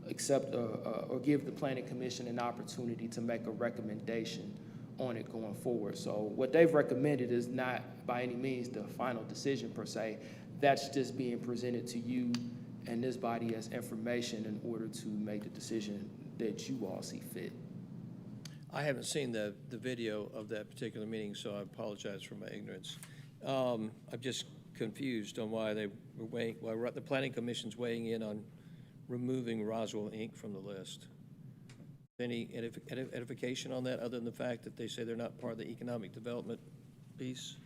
accept or give the Planning Commission an opportunity to make a recommendation on it going forward. So what they've recommended is not by any means the final decision per se. That's just being presented to you and this body as information in order to make the decision that you all see fit. I haven't seen the video of that particular meeting, so I apologize for my ignorance. I'm just confused on why they were weighing, why the Planning Commission's weighing in on removing Roswell Inc. from the list. Any edification on that, other than the fact that they say they're not part of the economic development piece?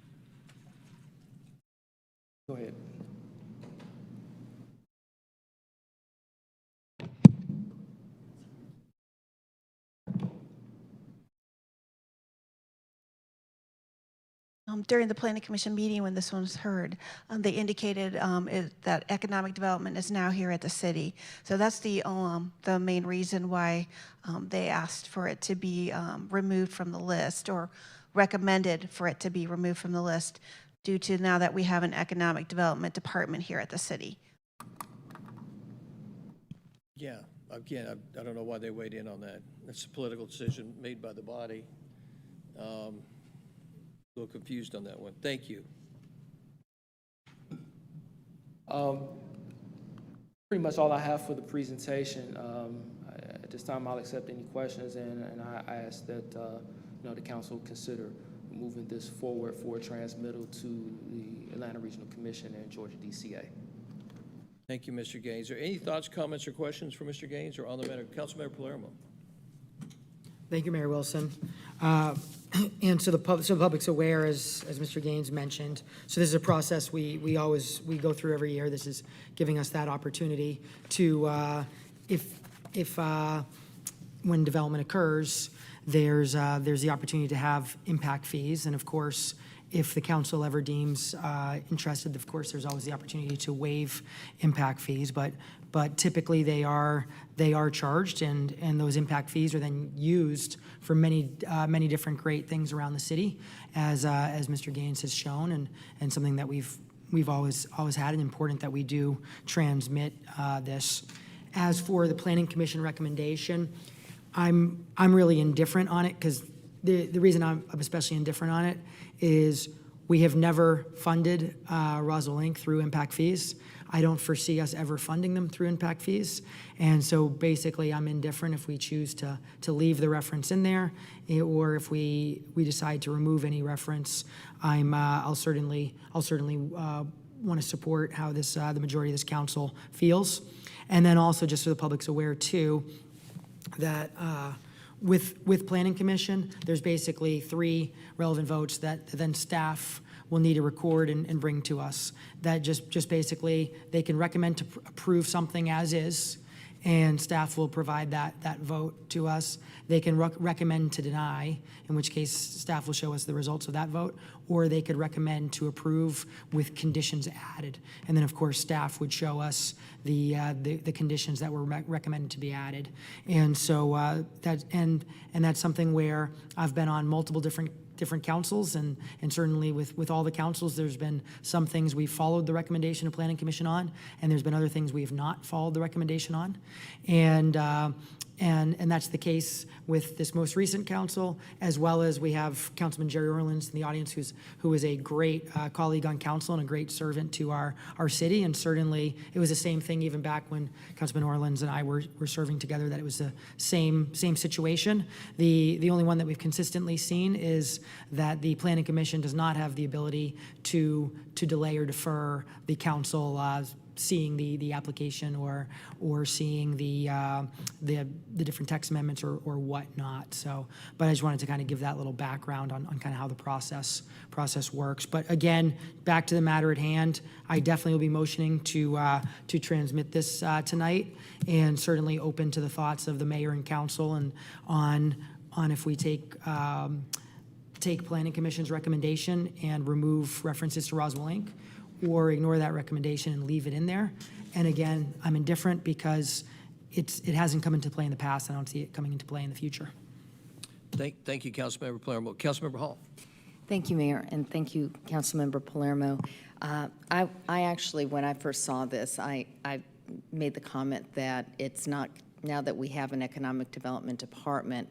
Go ahead. During the Planning Commission meeting when this one was heard, they indicated that economic development is now here at the city. So that's the main reason why they asked for it to be removed from the list, or recommended for it to be removed from the list, due to now that we have an economic development department here at the city. Yeah, again, I don't know why they weighed in on that. That's a political decision made by the body. A little confused on that one. Thank you. Pretty much all I have for the presentation. At this time, I'll accept any questions, and I ask that the council consider moving this forward for transmittal to the Atlanta Regional Commission and Georgia DCA. Thank you, Mr. Gaines. Are there any thoughts, comments, or questions for Mr. Gaines or on the matter? Councilmember Palermo. Thank you, Mayor Wilson. And so the public's aware, as Mr. Gaines mentioned. So this is a process we go through every year. This is giving us that opportunity to, if when development occurs, there's the opportunity to have impact fees. And of course, if the council ever deems interested, of course, there's always the opportunity to waive impact fees. But typically they are charged, and those impact fees are then used for many different great things around the city, as Mr. Gaines has shown, and something that we've always had, and important that we do transmit this. As for the Planning Commission recommendation, I'm really indifferent on it, because the reason I'm especially indifferent on it is we have never funded Roswell Inc. through impact fees. I don't foresee us ever funding them through impact fees. And so basically I'm indifferent if we choose to leave the reference in there, or if we decide to remove any reference. I'll certainly want to support how the majority of this council feels. And then also, just so the public's aware too, that with Planning Commission, there's basically 3 relevant votes that then staff will need to record and bring to us. That just basically, they can recommend to approve something as is, and staff will provide that vote to us. They can recommend to deny, in which case staff will show us the results of that vote, or they could recommend to approve with conditions added. And then, of course, staff would show us the conditions that were recommended to be added. And so that's something where I've been on multiple different councils, and certainly with all the councils, there's been some things we've followed the recommendation of Planning Commission on, and there's been other things we have not followed the recommendation on. And that's the case with this most recent council, as well as we have Councilman Jerry Orleans in the audience, who is a great colleague on council and a great servant to our city. And certainly it was the same thing even back when Councilman Orleans and I were serving together, that it was the same situation. The only one that we've consistently seen is that the Planning Commission does not have the ability to delay or defer the council seeing the application or seeing the different text amendments or whatnot. So, but I just wanted to kind of give that little background on kind of how the process works. But again, back to the matter at hand, I definitely will be motioning to transmit this tonight, and certainly open to the thoughts of the mayor and council and on if we take Planning Commission's recommendation and remove references to Roswell Inc., or ignore that recommendation and leave it in there. And again, I'm indifferent because it hasn't come into play in the past. I don't see it coming into play in the future. Thank you, Councilmember Palermo. Councilmember Hall. Thank you, Mayor, and thank you, Councilmember Palermo. I actually, when I first saw this, I made the comment that it's not, now that we have an economic development department,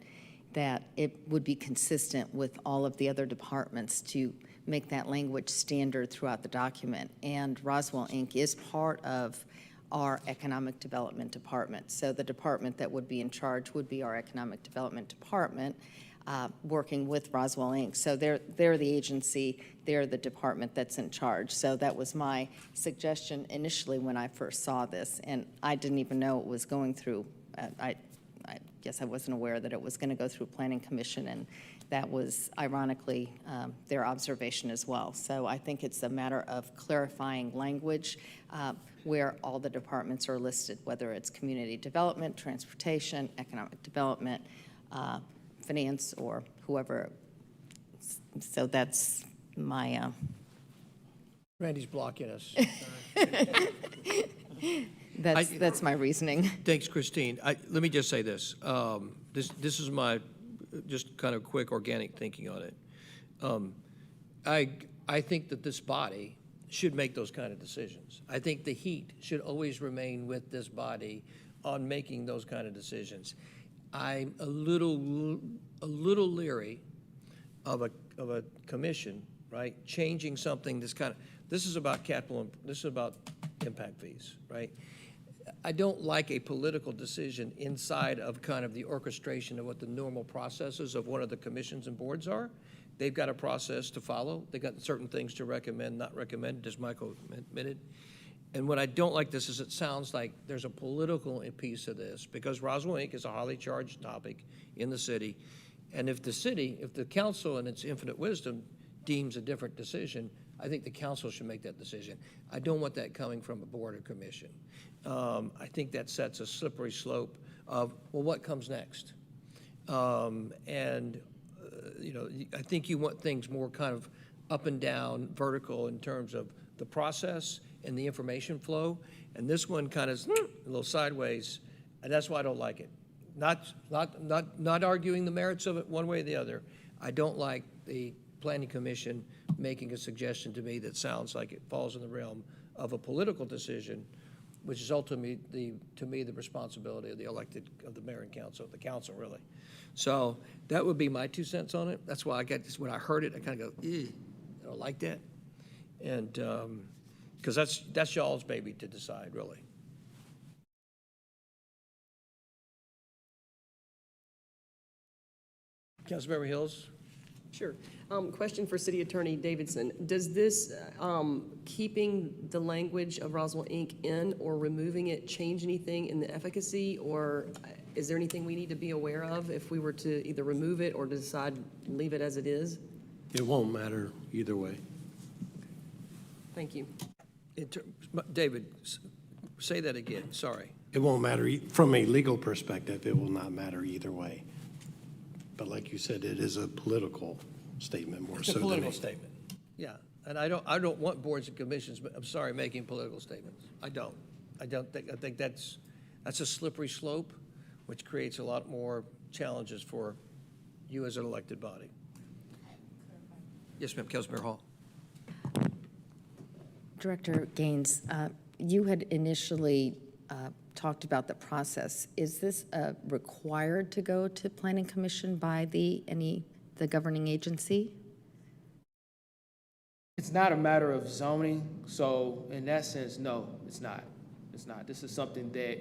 that it would be consistent with all of the other departments to make that language standard throughout the document. And Roswell Inc. is part of our economic development department. So the department that would be in charge would be our economic development department, working with Roswell Inc. So they're the agency, they're the department that's in charge. So that was my suggestion initially when I first saw this, and I didn't even know it was going through. I guess I wasn't aware that it was going to go through Planning Commission, and that was ironically their observation as well. So I think it's a matter of clarifying language where all the departments are listed, whether it's community development, transportation, economic development, finance, or whoever. So that's my... Randy's blocking us. That's my reasoning. Thanks, Christine. Let me just say this. This is my just kind of quick organic thinking on it. I think that this body should make those kind of decisions. I think the heat should always remain with this body on making those kind of decisions. I'm a little leery of a commission, right? Changing something this is about capital, this is about impact fees, right? I don't like a political decision inside of kind of the orchestration of what the normal processes of one of the commissions and boards are. They've got a process to follow. They've got certain things to recommend, not recommend, as Michael admitted. And what I don't like this is it sounds like there's a political piece of this, because Roswell Inc. is a highly charged topic in the city. And if the council in its infinite wisdom deems a different decision, I think the council should make that decision. I don't want that coming from a board or commission. I think that sets a slippery slope of, well, what comes next? I think you want things more kind of up and down, vertical in terms of the process and the information flow. And this one kind of a little sideways, and that's why I don't like it. Not arguing the merits of it one way or the other. I don't like the Planning Commission making a suggestion to me that sounds like it falls in the realm of a political decision, which is ultimately, to me, the responsibility of the mayor and council, the council, really. So that would be my 2 cents on it. That's why I got this, when I heard it, I kind of go, I don't like that. And, because that's y'all's baby to decide, really. Councilmember Hills? Sure. Question for City Attorney Davidson. Does this keeping the language of Roswell Inc. in or removing it change anything in the efficacy, or is there anything we need to be aware of if we were to either remove it or decide leave it as it is? It won't matter either way. Thank you. David, say that again, sorry. It won't matter, from a legal perspective, it will not matter either way. But like you said, it is a political statement more so than It's a political statement, yeah. And I don't want boards and commissions, but I'm sorry, making political statements. I think that's a slippery slope, which creates a lot more challenges for you as an elected body. Yes, ma'am, Councilmember Hall. Director Gaines, you had initially talked about the process. Is this required to go to Planning Commission by the governing agency? It's not a matter of zoning, so in that sense, no, it's not. It's not. This is something that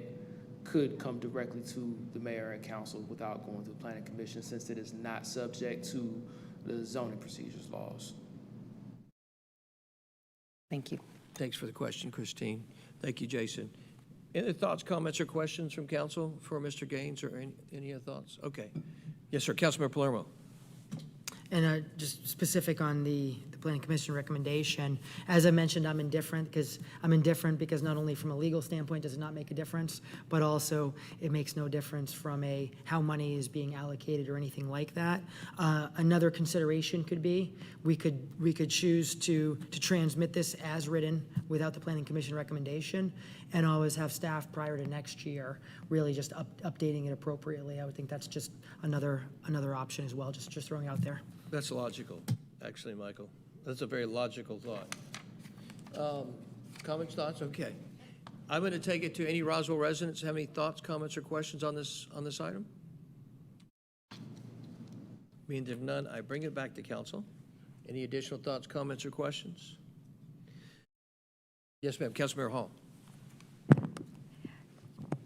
could come directly to the mayor and council without going to the Planning Commission, since it is not subject to the zoning procedures laws. Thank you. Thanks for the question, Christine. Thank you, Jason. Any thoughts, comments, or questions from council for Mr. Gaines, or any other thoughts? Okay. Yes, sir. Councilmember Palermo. And just specific on the Planning Commission recommendation, as I mentioned, I'm indifferent because not only from a legal standpoint does it not make a difference, but also it makes no difference from how money is being allocated or anything like that. Another consideration could be we could choose to transmit this as written without the Planning Commission recommendation, and always have staff prior to next year really just updating it appropriately. I would think that's just another option as well. Just throwing it out there. That's logical, actually, Michael. That's a very logical thought. Comments, thoughts? Okay. I'm going to take it to any Roswell residents. Have any thoughts, comments, or questions on this item? Being there none, I bring it back to council. Any additional thoughts, comments, or questions? Yes, ma'am. Councilmember Hall.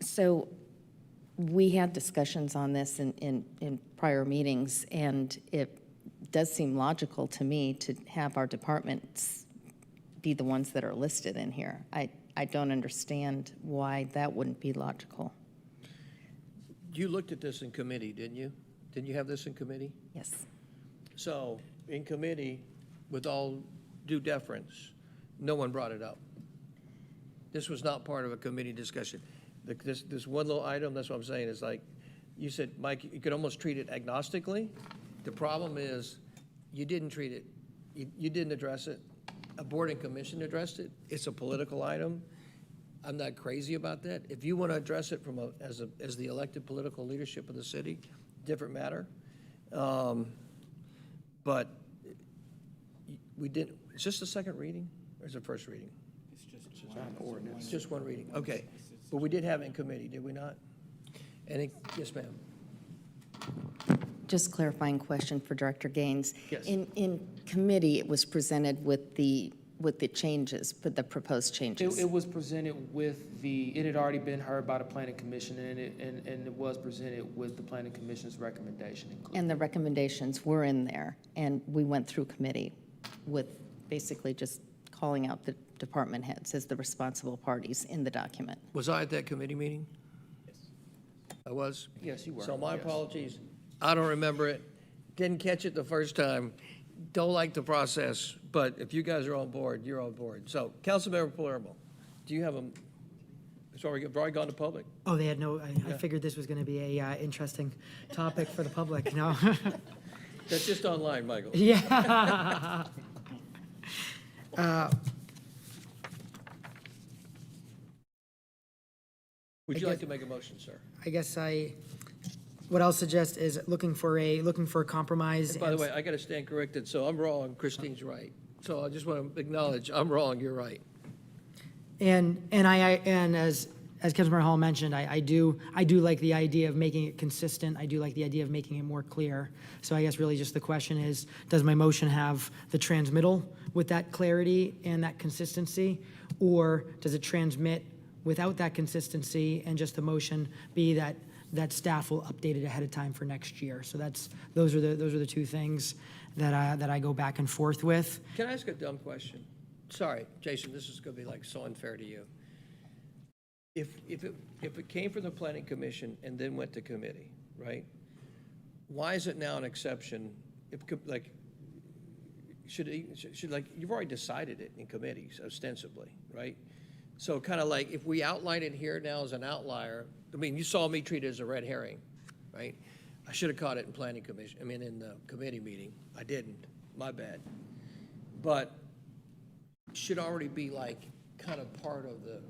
So we had discussions on this in prior meetings, and it does seem logical to me to have our departments be the ones that are listed in here. I don't understand why that wouldn't be logical. You looked at this in committee, didn't you? Didn't you have this in committee? Yes. So, in committee, with all due deference, no one brought it up. This was not part of a committee discussion. This one little item, that's what I'm saying, is like, you said, Mike, you could almost treat it agnostically. The problem is, you didn't treat it, you didn't address it. A board and commission addressed it. It's a political item. I'm not crazy about that. If you want to address it as the elected political leadership of the city, different matter. But we didn't, is this the second reading, or is it first reading? It's just one reading, okay. But we did have it in committee, did we not? Yes, ma'am. Just clarifying question for Director Gaines. Yes. In committee, it was presented with the changes, with the proposed changes. It was presented with it had already been heard by the Planning Commission, and it was presented with the Planning Commission's recommendation included. And the recommendations were in there, and we went through committee with basically just calling out the department heads as the responsible parties in the document. Was I at that committee meeting? Yes. I was? Yes, you were. So my Yes. apologies. I don't remember it. Didn't catch it the first time. Don't like the process, but if you guys are on board, you're on board. So, Councilmember Palermo, do you have sorry, we've already gone to public? Oh, they had no, I figured this was going to be a interesting topic for the public, no? That's just online, Michael. Yeah. Would you like to make a motion, sir? I guess what I'll suggest is looking for a compromise. By the way, I got to stand corrected, so I'm wrong, Christine's right. So I just want to acknowledge, I'm wrong, you're right. And as Councilmember Hall mentioned, I do like the idea of making it consistent. I do like the idea of making it more clear. So I guess really just the question is, does my motion have the transmittal with that clarity and that consistency? Or does it transmit without that consistency and just the motion be that staff will update it ahead of time for next year? So those are the two things that I go back and forth with. Can I ask a dumb question? Sorry, Jason, this is going to be like so unfair to you. If it came from the Planning Commission and then went to committee, right? Why is it now an exception? You've already decided it in committees ostensibly, right? So kind of like if we outline it here now as an outlier, I mean, you saw me treat it as a red herring, right? I should have caught it in Planning Commission, in the committee meeting. I didn't, my bad. But should already be like kind of part of the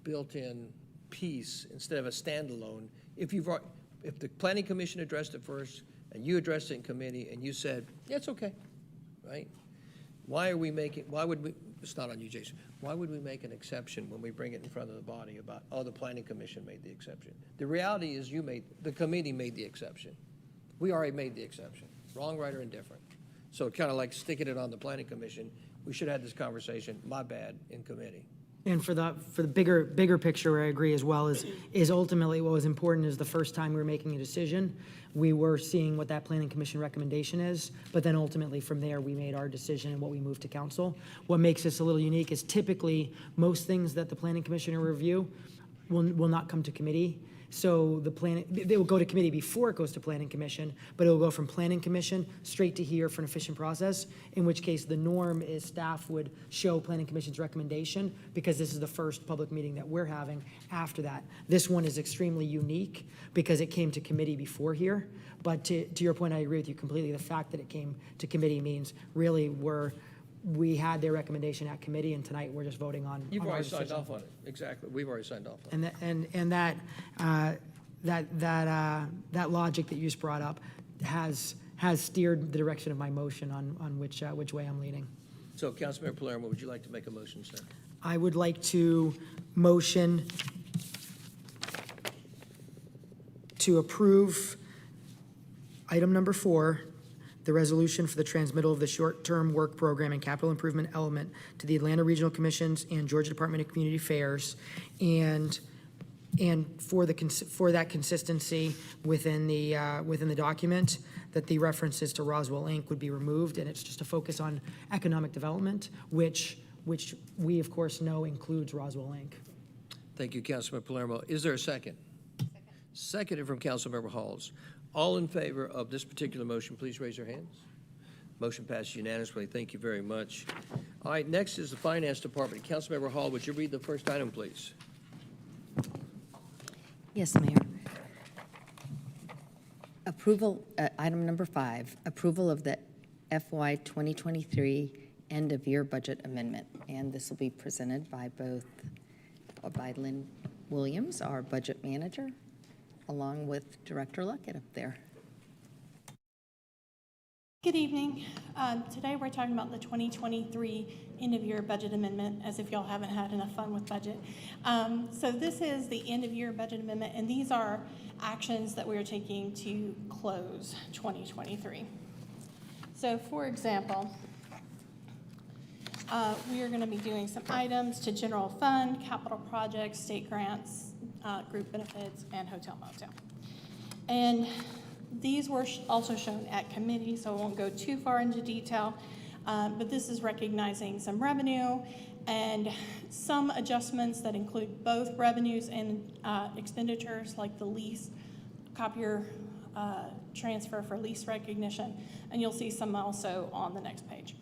built-in piece instead of a standalone. If the Planning Commission addressed it first and you addressed it in committee and you said, yeah, it's okay, right? Why would we, it's not on you, Jason, why would we make an exception when we bring it in front of the body about, oh, the Planning Commission made the exception? The reality is the committee made the exception. We already made the exception, wrong, right, or indifferent. So kind of like sticking it on the Planning Commission, we should have this conversation, my bad, in committee. And for the bigger picture, I agree as well, is ultimately what was important is the first time we were making a decision, we were seeing what that planning commission recommendation is, but then ultimately from there, we made our decision and what we moved to council. What makes this a little unique is typically most things that the planning commission will review will not come to committee. So they will go to committee before it goes to planning commission, but it will go from planning commission straight to here for an efficient process, in which case the norm is staff would show planning commission's recommendation because this is the first public meeting that we're having after that. This one is extremely unique because it came to committee before here, but to your point, I agree with you completely. The fact that it came to committee means really we had their recommendation at committee, and tonight we're just voting on. You've on our already signed decision. off on it. Exactly. We've already signed off on it. And that logic that you just brought up has steered the direction of my motion on which way I'm leaning. So, Councilmember Palermo, would you like to make a motion, sir? I would like to motion to approve item number 4, the resolution for the transmittal of the short-term work program and capital improvement element to the Atlanta Regional Commissions and Georgia Department of Community Affairs, and for that consistency within the document, that the references to Roswell Inc. would be removed, and it's just a focus on economic development, which we of course know includes Roswell Inc. Thank you, Councilmember Palermo. Is there a second? Seconded from Councilmember Halls. All in favor of this particular motion, please raise your hands. Motion passes unanimously. Thank you very much. All right, next is the Finance Department. Councilmember Hall, would you read the first item, please? Yes, Mayor. Approval, item number 5, approval of the FY 2023 end-of-year budget amendment. And this will be presented by Lynn Williams, our budget manager, along with Director Luckett up there. Good evening. Today we're talking about the 2023 end-of-year budget amendment, as if y'all haven't had enough fun with budget. So this is the end-of-year budget amendment, and these are actions that we are taking to close 2023. So for example, we are going to be doing some items to general fund, capital projects, state grants, group benefits, and hotel motel. And these were also shown at committee, so I won't go too far into detail, but this is recognizing some revenue and some adjustments that include both revenues and expenditures, like the lease, copier transfer for lease recognition, and you'll see some also on the next page.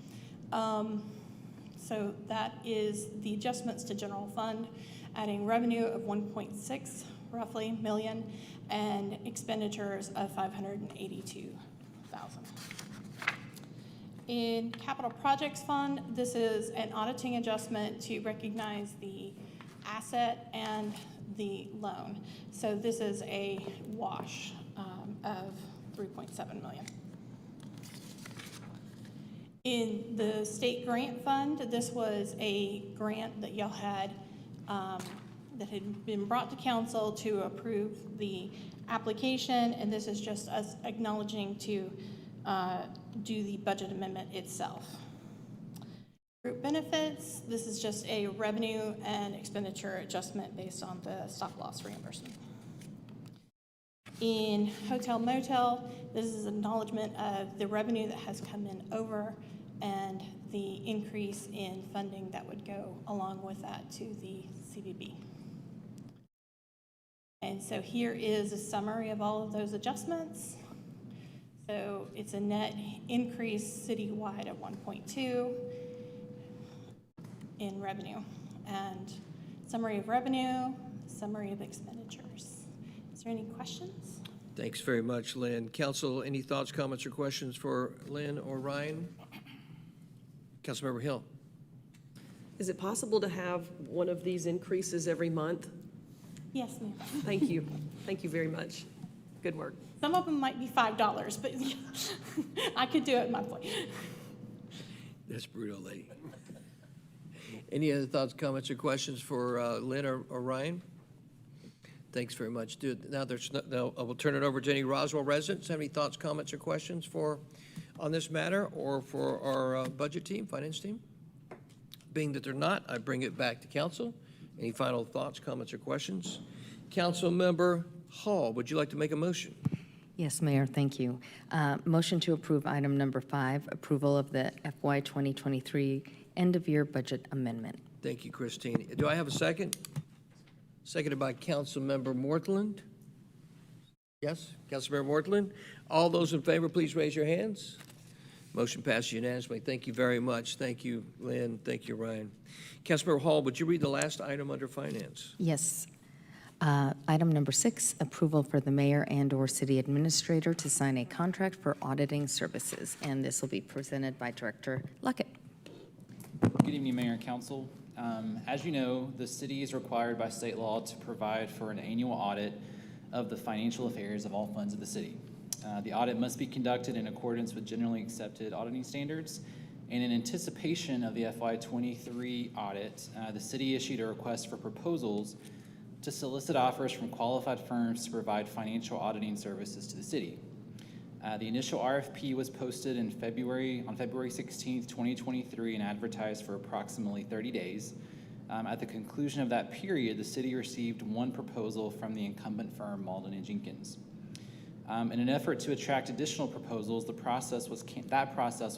So that is the adjustments to general fund, adding revenue of 1.6 roughly million and expenditures of 582,000. In capital projects fund, this is an auditing adjustment to recognize the asset and the loan. So this is a wash of 3.7 million. In the state grant fund, this was a grant that y'all had that had been brought to council to approve the application, and this is just us acknowledging to do the budget amendment itself. Group benefits, this is just a revenue and expenditure adjustment based on the stop loss reimbursement. In hotel motel, this is acknowledgement of the revenue that has come in over and the increase in funding that would go along with that to the CVB. And so here is a summary of all of those adjustments. So it's a net increase citywide of 1.2 in revenue, and summary of revenue, summary of expenditures. Is there any questions? Thanks very much, Lynn. Council, any thoughts, comments, or questions for Lynn or Ryan? Councilmember Hill. Is it possible to have one of these increases every month? Yes, ma'am. Thank you. Thank you very much. Good work. Some of them might be $5, but I could do it monthly. That's brutal, lady. Any other thoughts, comments, or questions for Lynn or Ryan? Thanks very much. Now I will turn it over to any Roswell residents. Have any thoughts, comments, or questions on this matter or for our budget team, finance team? Being that they're not, I bring it back to council. Any final thoughts, comments, or questions? Councilmember Hall, would you like to make a motion? Yes, Mayor, thank you. Motion to approve item number 5, approval of the FY 2023 end-of-year budget amendment. Thank you, Christine. Do I have a second? Seconded by Councilmember Mortland. Yes, Councilmember Mortland. All those in favor, please raise your hands. Motion passes unanimously. Thank you very much. Thank you, Lynn. Thank you, Ryan. Councilmember Hall, would you read the last item under finance? Yes. Item number 6, approval for the mayor and/or city administrator to sign a contract for auditing services. And this will be presented by Director Luckett. Good evening, Mayor and Council. As you know, the city is required by state law to provide for an annual audit of the financial affairs of all funds of the city. The audit must be conducted in accordance with generally accepted auditing standards. And in anticipation of the FY23 audit, the city issued a request for proposals to solicit offers from qualified firms to provide financial auditing services to the city. The initial RFP was posted on February 16th, 2023, and advertised for approximately 30 days. At the conclusion of that period, the city received one proposal from the incumbent firm, Malden & Jenkins. In an effort to attract additional proposals, that process was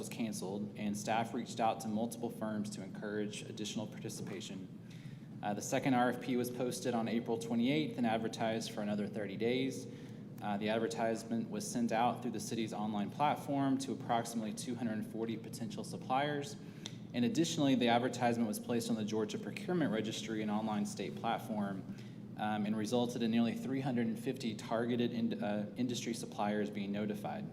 canceled, and staff reached out to multiple firms to encourage additional participation. The second RFP was posted on April 28th and advertised for another 30 days. The advertisement was sent out through the city's online platform to approximately 240 potential suppliers. And additionally, the advertisement was placed on the Georgia Procurement Registry, an online state platform, and resulted in nearly 350 targeted industry suppliers being notified.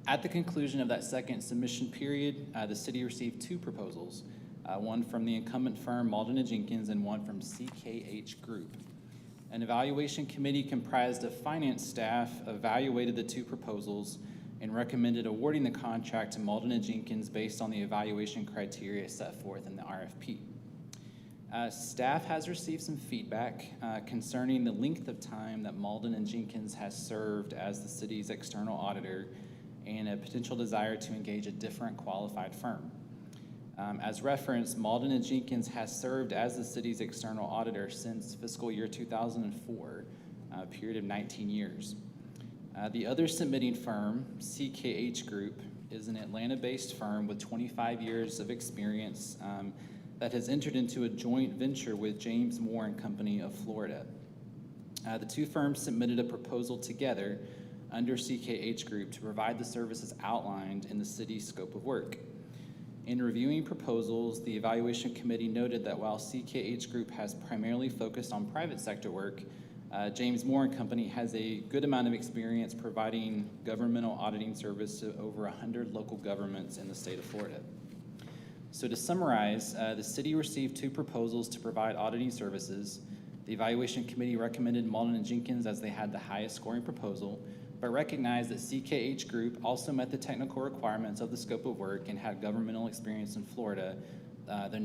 At the conclusion of that second submission period, the city received two proposals, one from the incumbent firm Malden & Jenkins and one from CKH Group. An evaluation committee comprised of finance staff evaluated the two proposals and recommended awarding the contract to Malden & Jenkins based on the evaluation criteria set forth in the RFP. Staff has received some feedback concerning the length of time that Malden & Jenkins has served as the city's external auditor and a potential desire to engage a different qualified firm. As referenced, Malden & Jenkins has served as the city's external auditor since fiscal year 2004, a period of 19 years. The other submitting firm, CKH Group, is an Atlanta-based firm with 25 years of experience that has entered into a joint venture with James Moore and Company of Florida. The two firms submitted a proposal together under CKH Group to provide the services outlined in the city's scope of work. In reviewing proposals, the evaluation committee noted that while CKH Group has primarily focused on private sector work, James Moore and Company has a good amount of experience providing governmental auditing service to over 100 local governments in the state of Florida. So to summarize, the city received two proposals to provide auditing services. The evaluation committee recommended Malden & Jenkins as they had the highest scoring proposal, but recognized that CKH Group also met the technical requirements of the scope of work and had governmental experience in Florida, though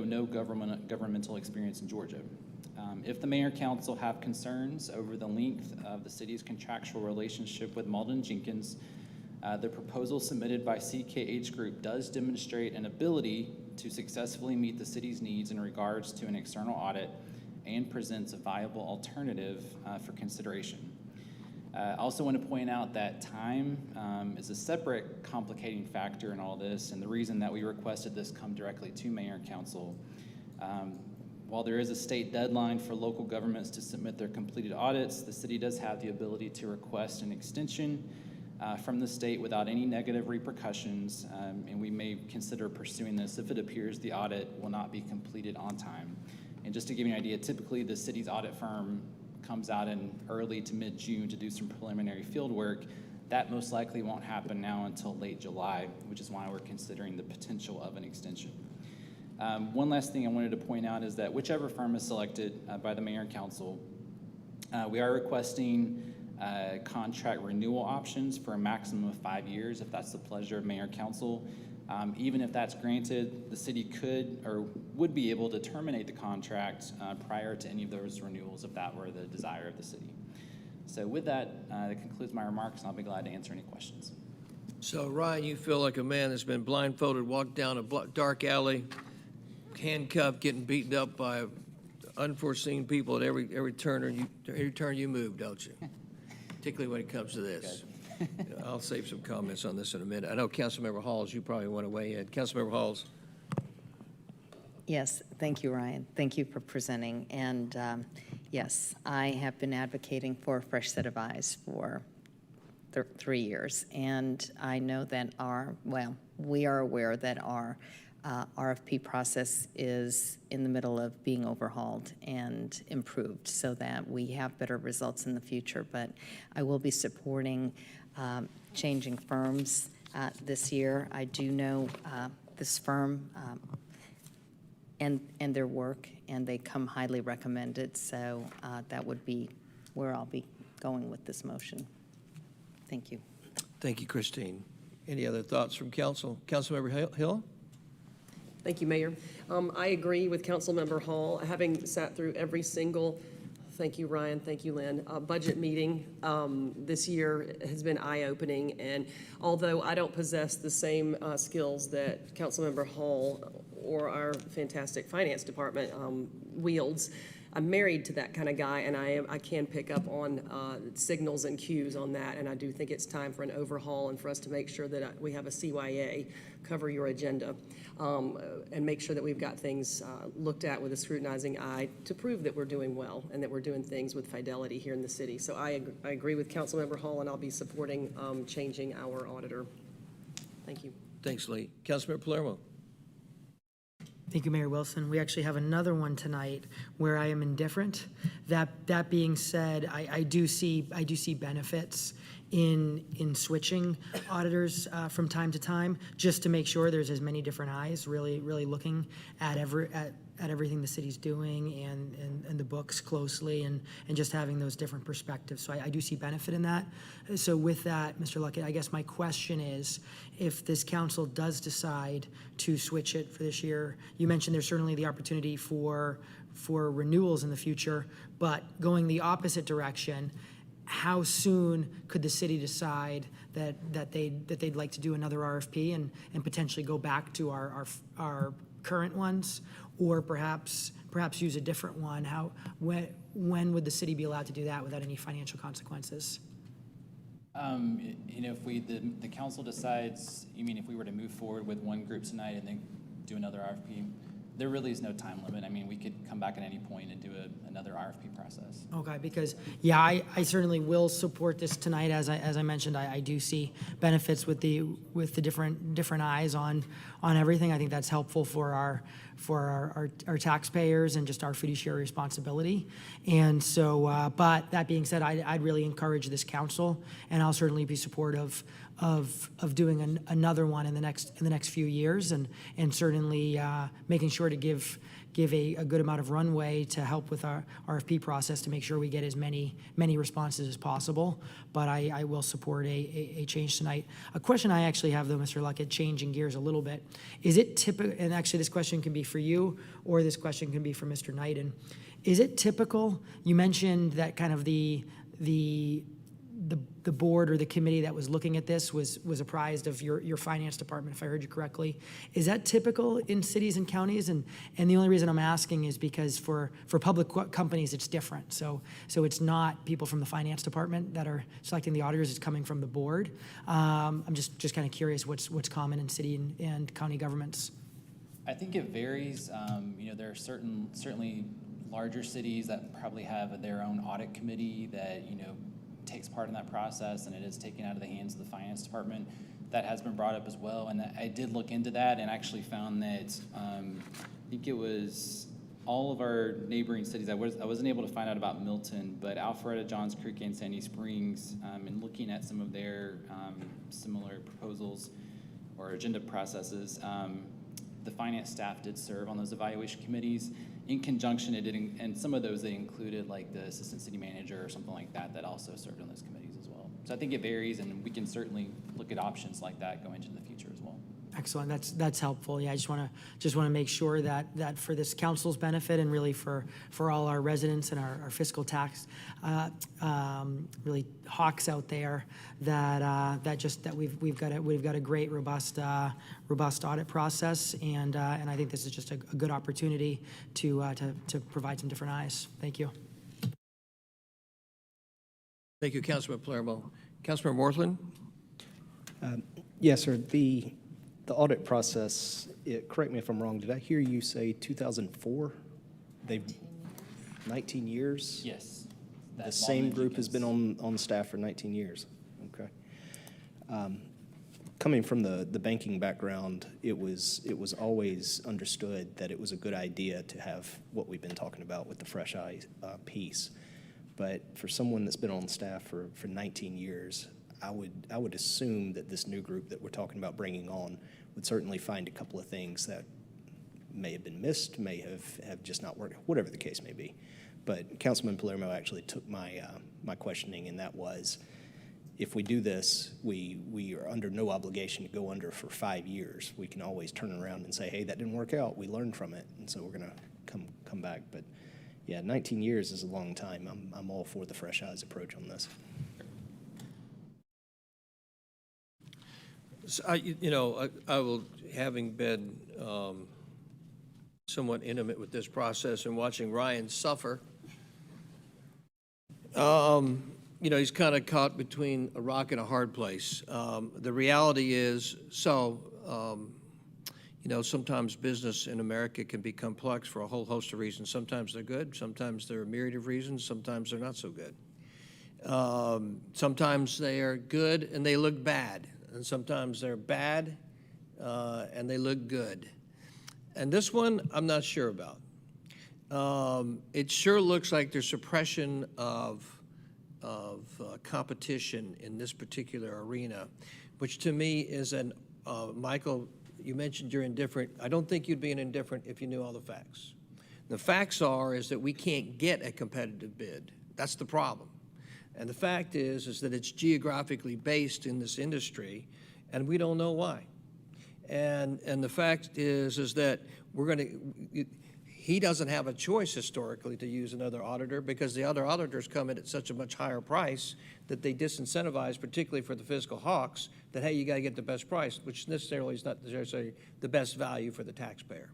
no governmental experience in Georgia. If the mayor and council have concerns over the length of the city's contractual relationship with Malden & Jenkins, the proposal submitted by CKH Group does demonstrate an ability to successfully meet the city's needs in regards to an external audit and presents a viable alternative for consideration. I also want to point out that time is a separate complicating factor in all this, and the reason that we requested this come directly to mayor and council. While there is a state deadline for local governments to submit their completed audits, the city does have the ability to request an extension from the state without any negative repercussions, and we may consider pursuing this if it appears the audit will not be completed on time. And just to give you an idea, typically the city's audit firm comes out in early to mid-June to do some preliminary field work. That most likely won't happen now until late July, which is why we're considering the potential of an extension. One last thing I wanted to point out is that whichever firm is selected by the mayor and council, we are requesting contract renewal options for a maximum of 5 years, if that's the pleasure of mayor and council. Even if that's granted, the city could or would be able to terminate the contract prior to any of those renewals if that were the desire of the city. So with that, that concludes my remarks, and I'll be glad to answer any questions. So Ryan, you feel like a man that's been blindfolded, walked down a dark alley, handcuffed, getting beaten up by unforeseen people at every turn you move, don't you? Particularly when it comes to this. I'll save some comments on this in a minute. I know Councilmember Halls, you probably want to weigh in. Councilmember Halls. Yes, thank you, Ryan. Thank you for presenting. And yes, I have been advocating for a fresh set of eyes for 3 years. And I know that we are aware that our RFP process is in the middle of being overhauled and improved so that we have better results in the future. But I will be supporting changing firms this year. I do know this firm and their work, and they come highly recommended. So that would be where I'll be going with this motion. Thank you. Thank you, Christine. Any other thoughts from council? Councilmember Hill? Thank you, Mayor. I agree with Councilmember Hall. Having sat through every single, thank you, Ryan, thank you, Lynn, budget meeting this year has been eye-opening. And although I don't possess the same skills that Councilmember Hall or our fantastic finance department wields, I'm married to that kind of guy, and I can pick up on signals and cues on that, and I do think it's time for an overhaul and for us to make sure that we have a CYA, cover your agenda, and make sure that we've got things looked at with a scrutinizing eye to prove that we're doing well and that we're doing things with fidelity here in the city. So I agree with Councilmember Hall, and I'll be supporting changing our auditor. Thank you. Thanks, Lee. Councilmember Palermo? Thank you, Mayor Wilson. We actually have another one tonight where I am indifferent. That being said, I do see benefits in switching auditors from time to time, just to make sure there's as many different eyes really looking at everything the city's doing and the books closely and just having those different perspectives. So I do see benefit in that. So with that, Mr. Luckett, I guess my question is, if this council does decide to switch it for this year, you mentioned there's certainly the opportunity for renewals in the future, but going the opposite direction, how soon could the city decide that they'd like to do another RFP and potentially go back to our current ones, or perhaps use a different one? When would the city be allowed to do that without any financial consequences? If the council decides, you mean if we were to move forward with one group tonight and then do another RFP, there really is no time limit. I mean, we could come back at any point and do another RFP process. Okay, because, yeah, I certainly will support this tonight. As I mentioned, I do see benefits with the different eyes on everything. I think that's helpful for our taxpayers and just our fiduciary responsibility. And so, but that being said, I'd really encourage this council, and I'll certainly be supportive of doing another one in the next few years, and certainly making sure to give a good amount of runway to help with our RFP process to make sure we get as many responses as possible. But I will support a change tonight. A question I actually have, though, Mr. Luckett, changing gears a little bit. Is it typical, and actually this question can be for you, or this question can be for Mr. Knighton. Is it typical, you mentioned that kind of the board or the committee that was looking at this was apprised of your finance department, if I heard you correctly. Is that typical in cities and counties? And the only reason I'm asking is because for public companies, it's different. So it's not people from the finance department that are selecting the auditors, it's coming from the board. I'm just kind of curious what's common in city and county governments. I think it varies. There are certainly larger cities that probably have their own audit committee that, takes part in that process, and it is taken out of the hands of the finance department. That has been brought up as well, and I did look into that and actually found that I think it was all of our neighboring cities. I wasn't able to find out about Milton, but Alpharetta, Johns Creek, and Sandy Springs, and looking at some of their similar proposals or agenda processes, the finance staff did serve on those evaluation committees. In conjunction, and some of those they included like the assistant city manager or something like that also served on those committees as well. So I think it varies, and we can certainly look at options like that going into the future as well. Excellent. That's helpful. Yeah, I just want to make sure that for this council's benefit and really for all our residents and our fiscal tax really hawks out there that we've got a great robust audit process, and I think this is just a good opportunity to provide some different eyes. Thank you. Thank you, Councilman Palermo. Councilman Worthland? Yes, sir. The audit process, correct me if I'm wrong, did I hear you say 2004? They've 19 years? Yes. The same group has been on staff for 19 years. Okay. Coming from the banking background, it was always understood that it was a good idea to have what we've been talking about with the fresh eye piece. But for someone that's been on staff for 19 years, I would assume that this new group that we're talking about bringing on would certainly find a couple of things that may have been missed, may have just not worked, whatever the case may be. But Councilman Palermo actually took my questioning, and that was, if we do this, we are under no obligation to go under for 5 years. We can always turn around and say, hey, that didn't work out. We learned from it, and so we're going to come back. But yeah, 19 years is a long time. I'm all for the fresh eyes approach on this. So I will, having been somewhat intimate with this process and watching Ryan suffer, he's kind of caught between a rock and a hard place. The reality is, sometimes business in America can be complex for a whole host of reasons. Sometimes they're good, sometimes there are a myriad of reasons, sometimes they're not so good. Sometimes they are good and they look bad, and sometimes they're bad and they look good. And this one, I'm not sure about. It sure looks like there's suppression of competition in this particular arena, which to me is Michael, you mentioned you're indifferent. I don't think you'd be an indifferent if you knew all the facts. The facts is that we can't get a competitive bid. That's the problem. And the fact is that it's geographically based in this industry, and we don't know why. And the fact is that he doesn't have a choice historically to use another auditor, because the other auditors come in at such a much higher price that they disincentivize, particularly for the fiscal hawks, that, hey, you got to get the best price, which necessarily is not necessarily the best value for the taxpayer.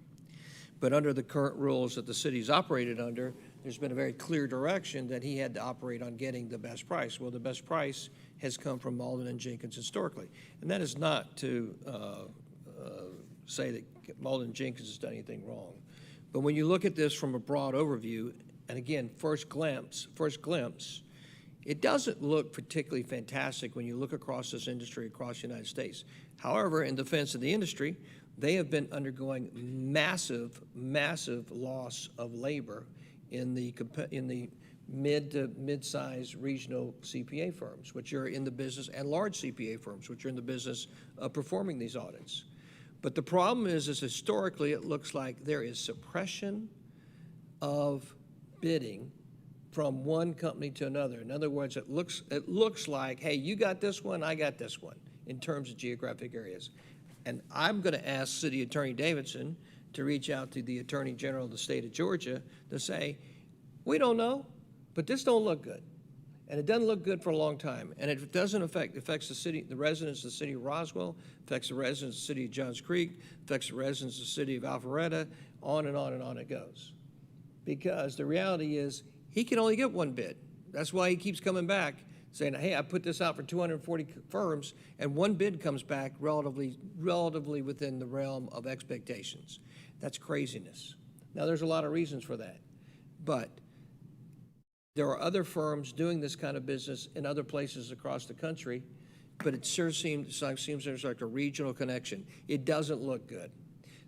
But under the current rules that the city's operated under, there's been a very clear direction that he had to operate on getting the best price. Well, the best price has come from Malden and Jenkins historically. And that is not to say that Malden and Jenkins has done anything wrong. But when you look at this from a broad overview, and again, first glimpse, it doesn't look particularly fantastic when you look across this industry across the United States. However, in defense of the industry, they have been undergoing massive loss of labor in the mid to mid-sized regional CPA firms, which are in the business, and large CPA firms, which are in the business of performing these audits. But the problem is historically it looks like there is suppression of bidding from one company to another. In other words, it looks like, hey, you got this one, I got this one, in terms of geographic areas. And I'm going to ask City Attorney Davidson to reach out to the Attorney General of the state of Georgia to say, we don't know, but this don't look good. And it doesn't look good for a long time. And it doesn't affects the city, the residents of the city of Roswell, affects the residents of the city of Johns Creek, affects the residents of the city of Alpharetta, on and on and on it goes. Because the reality is he can only get one bid. That's why he keeps coming back saying, hey, I put this out for 240 firms, and one bid comes back relatively within the realm of expectations. That's craziness. Now, there's a lot of reasons for that. But there are other firms doing this kind of business in other places across the country, but it sure seems there's like a regional connection. It doesn't look good.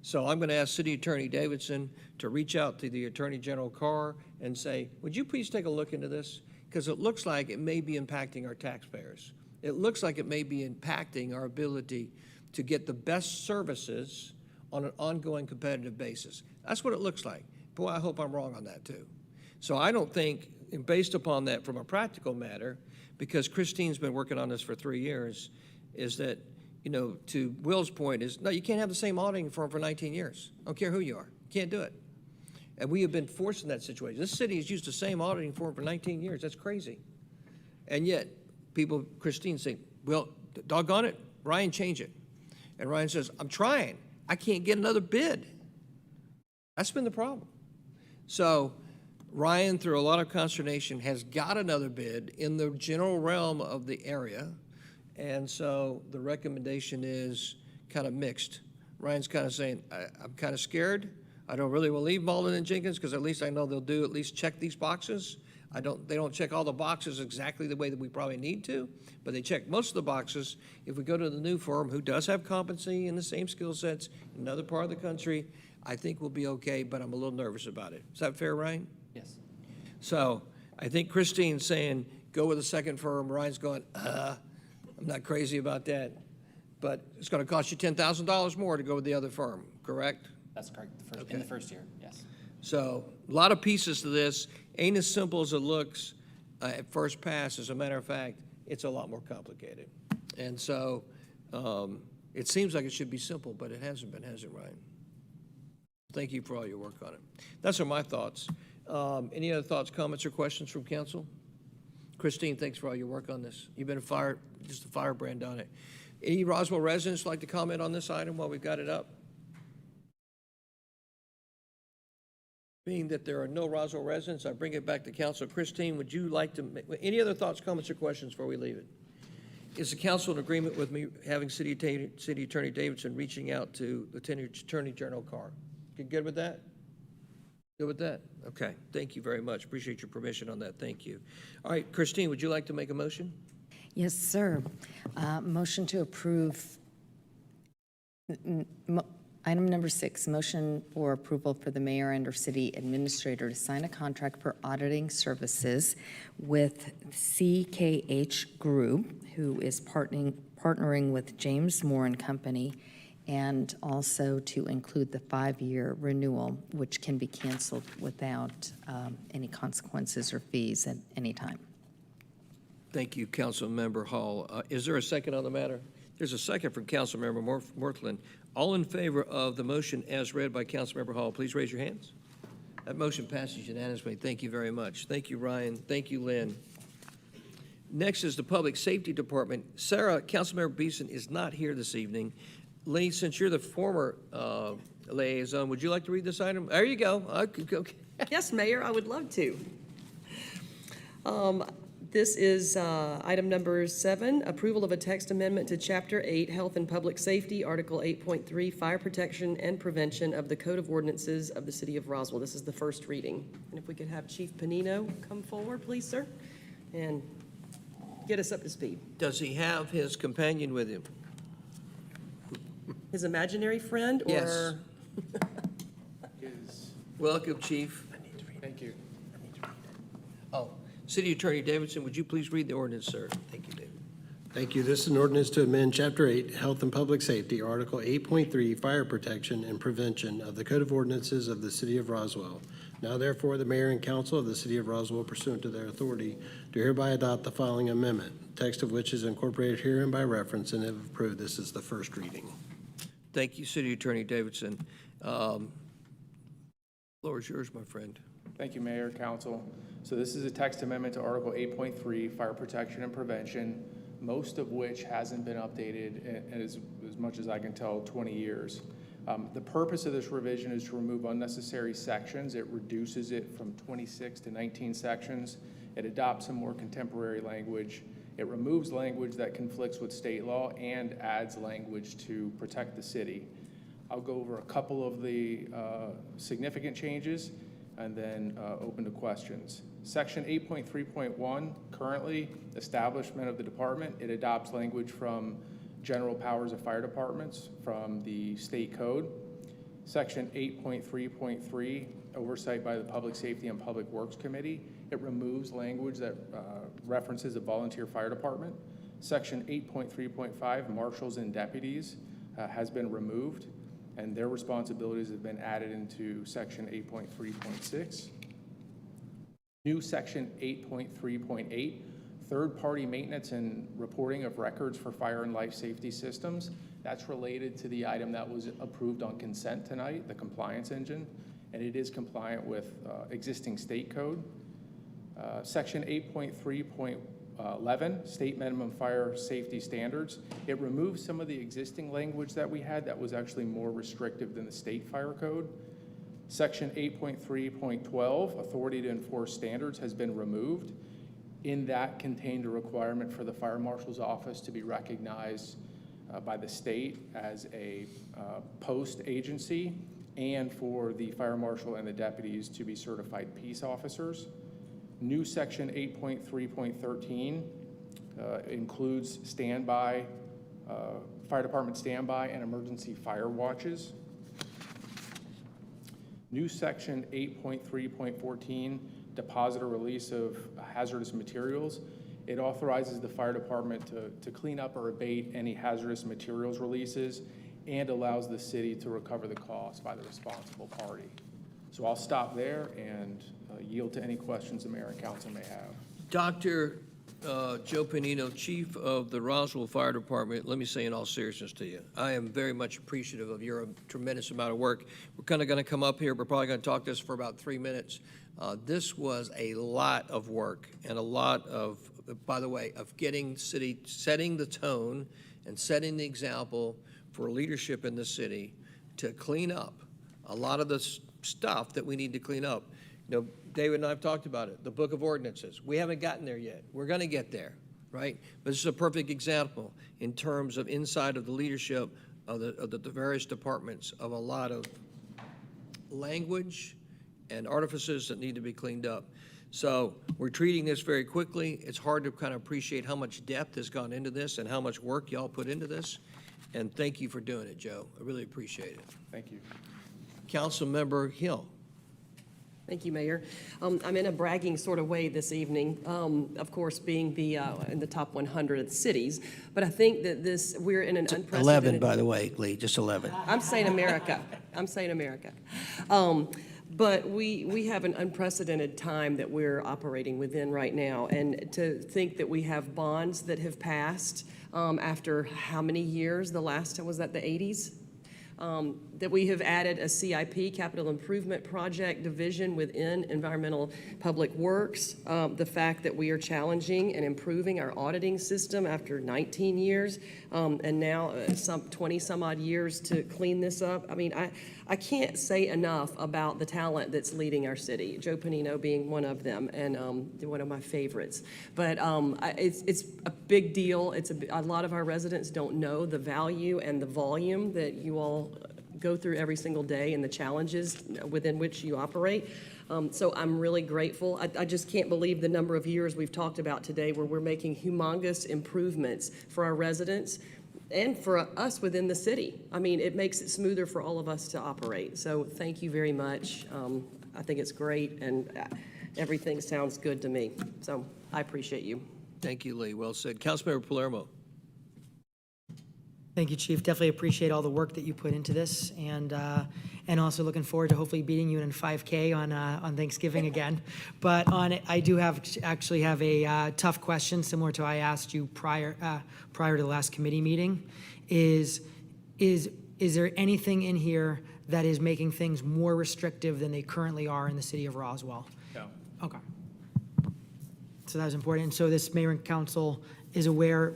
So I'm going to ask City Attorney Davidson to reach out to the Attorney General Carr and say, would you please take a look into this? Because it looks like it may be impacting our taxpayers. It looks like it may be impacting our ability to get the best services on an ongoing competitive basis. That's what it looks like. Boy, I hope I'm wrong on that too. So I don't think, based upon that from a practical matter, because Christine's been working on this for 3 years, is that you know, to Will's point is, no, you can't have the same auditing firm for 19 years. I don't care who you are. You can't do it. And we have been forced in that situation. This city has used the same auditing firm for 19 years. That's crazy. And yet, people, Christine say, well, doggone it, Ryan, change it. And Ryan says, I'm trying. I can't get another bid. That's been the problem. So Ryan, through a lot of consternation, has got another bid in the general realm of the area. And so the recommendation is kind of mixed. Ryan's kind of saying, I'm kind of scared. I don't really believe Malden and Jenkins because at least I know they'll do at least check these boxes. They don't check all the boxes exactly the way that we probably need to, but they check most of the boxes. If we go to the new firm who does have competency and the same skill sets in another part of the country, I think we'll be okay, but I'm a little nervous about it. Is that fair, Ryan? Yes. So I think Christine's saying, go with a second firm. Ryan's going, I'm not crazy about that. But it's going to cost you $10,000 more to go with the other firm, correct? That's correct, in the first year, yes. So a lot of pieces to this. Ain't as simple as it looks at first pass. As a matter of fact, it's a lot more complicated. And so it seems like it should be simple, but it hasn't been, has it, Ryan? Thank you for all your work on it. That's my thoughts. Any other thoughts, comments, or questions from council? Christine, thanks for all your work on this. You've been just a firebrand on it. Any Roswell residents like to comment on this item while we've got it up? Being that there are no Roswell residents, I bring it back to council. Christine, would you like to make any other thoughts, comments, or questions before we leave it? Is the council in agreement with me having City Attorney Davidson reaching out to Lieutenant Attorney General Carr? You good with that? Good with that? Okay. Thank you very much. Appreciate your permission on that. Thank you. All right, Christine, would you like to make a motion? Yes, sir. Motion to approve item number 6, motion for approval for the mayor and/or city administrator to sign a contract for auditing services with CKH Group, who is partnering with James Moore and Company, and also to include the 5-year renewal, which can be canceled without any consequences or fees at any time. Thank you, Councilmember Hall. Is there a second on the matter? There's a second from Councilmember Morthland. All in favor of the motion as read by Councilmember Hall, please raise your hands. That motion passes unanimously. Thank you very much. Thank you, Ryan. Thank you, Lynn. Next is the Public Safety Department. Sarah, Councilmember Beeson is not here this evening. Lee, since you're the former liaison, would you like to read this item? There you go. Okay. Yes, Mayor, I would love to. This is item number 7, approval of a text amendment to Chapter 8, Health and Public Safety, Article 8.3, Fire Protection and Prevention of the Code of Ordinances of the City of Roswell. This is the first reading. And if we could have Chief Panino come forward, please, sir, and get us up to speed. Does he have his companion with him? His imaginary friend, or? Yes. Welcome, Chief. Thank you. Oh, City Attorney Davidson, would you please read the ordinance, sir? Thank you, David. Thank you. This is an ordinance to amend Chapter 8, Health and Public Safety, Article 8.3, Fire Protection and Prevention of the Code of Ordinances of the City of Roswell. Now therefore, the mayor and council of the City of Roswell, pursuant to their authority, do hereby adopt the following amendment, text of which is incorporated herein by reference, and if approved, this is the first reading. Thank you, City Attorney Davidson. Floor is yours, my friend. Thank you, Mayor, Council. So this is a text amendment to Article 8.3, Fire Protection and Prevention, most of which hasn't been updated in as much as I can tell, 20 years. The purpose of this revision is to remove unnecessary sections. It reduces it from 26 to 19 sections. It adopts some more contemporary language. It removes language that conflicts with state law and adds language to protect the city. I'll go over a couple of the significant changes and then open to questions. Section 8.3.1, currently establishment of the department. It adopts language from general powers of fire departments from the state code. Section 8.3.3, oversight by the Public Safety and Public Works Committee. It removes language that references a volunteer fire department. Section 8.3.5, marshals and deputies, has been removed, and their responsibilities have been added into Section 8.3.6. New Section 8.3.8, third-party maintenance and reporting of records for fire and life safety systems. That's related to the item that was approved on consent tonight, the compliance engine, and it is compliant with existing state code. Section 8.3.11, state minimum fire safety standards. It removes some of the existing language that we had that was actually more restrictive than the state fire code. Section 8.3.12, authority to enforce standards, has been removed. In that contained a requirement for the fire marshal's office to be recognized by the state as a post agency, and for the fire marshal and the deputies to be certified peace officers. New section 8.3.13 includes standby, fire department standby and emergency fire watches. New section 8.3.14, deposit or release of hazardous materials. It authorizes the fire department to clean up or abate any hazardous materials releases and allows the city to recover the cost by the responsible party. So I'll stop there and yield to any questions the mayor and council may have. Dr. Joe Panino, Chief of the Roswell Fire Department, let me say in all seriousness to you, I am very much appreciative of your tremendous amount of work. We're kind of going to come up here. We're probably going to talk this for about 3 minutes. This was a lot of work and a lot of, by the way, of getting setting the tone and setting the example for leadership in the city to clean up a lot of the stuff that we need to clean up. You know, David and I have talked about it, the book of ordinances. We haven't gotten there yet. We're going to get there, right? But this is a perfect example in terms of inside of the leadership of the various departments of a lot of language and artifices that need to be cleaned up. So we're treating this very quickly. It's hard to kind of appreciate how much depth has gone into this and how much work y'all put into this. And thank you for doing it, Joe. I really appreciate it. Thank you. Councilmember Hill. Thank you, Mayor. I'm in a bragging sort of way this evening, of course, being the in the top 100 cities. But I think that we're in an unprecedented. 11, by the way, Lee, just 11. I'm saying America. I'm saying America. But we have an unprecedented time that we're operating within right now. And to think that we have bonds that have passed after how many years? The last time was that the 80s? That we have added a CIP, Capital Improvement Project division within Environmental Public Works. The fact that we are challenging and improving our auditing system after 19 years and now some 20 some odd years to clean this up. I mean, I can't say enough about the talent that's leading our city, Joe Panino being one of them and one of my favorites. But it's a big deal. A lot of our residents don't know the value and the volume that you all go through every single day and the challenges within which you operate. So I'm really grateful. I just can't believe the number of years we've talked about today where we're making humongous improvements for our residents and for us within the city. I mean, it makes it smoother for all of us to operate. So thank you very much. I think it's great and everything sounds good to me. So I appreciate you. Thank you, Lee. Well said. Councilmember Palermo. Thank you, Chief. Definitely appreciate all the work that you put into this, and also looking forward to hopefully beating you in 5K on Thanksgiving again. But I do actually have a tough question, similar to I asked you prior to the last committee meeting. Is there anything in here that is making things more restrictive than they currently are in the city of Roswell? No. Okay. So that was important. And so this mayor and council is aware,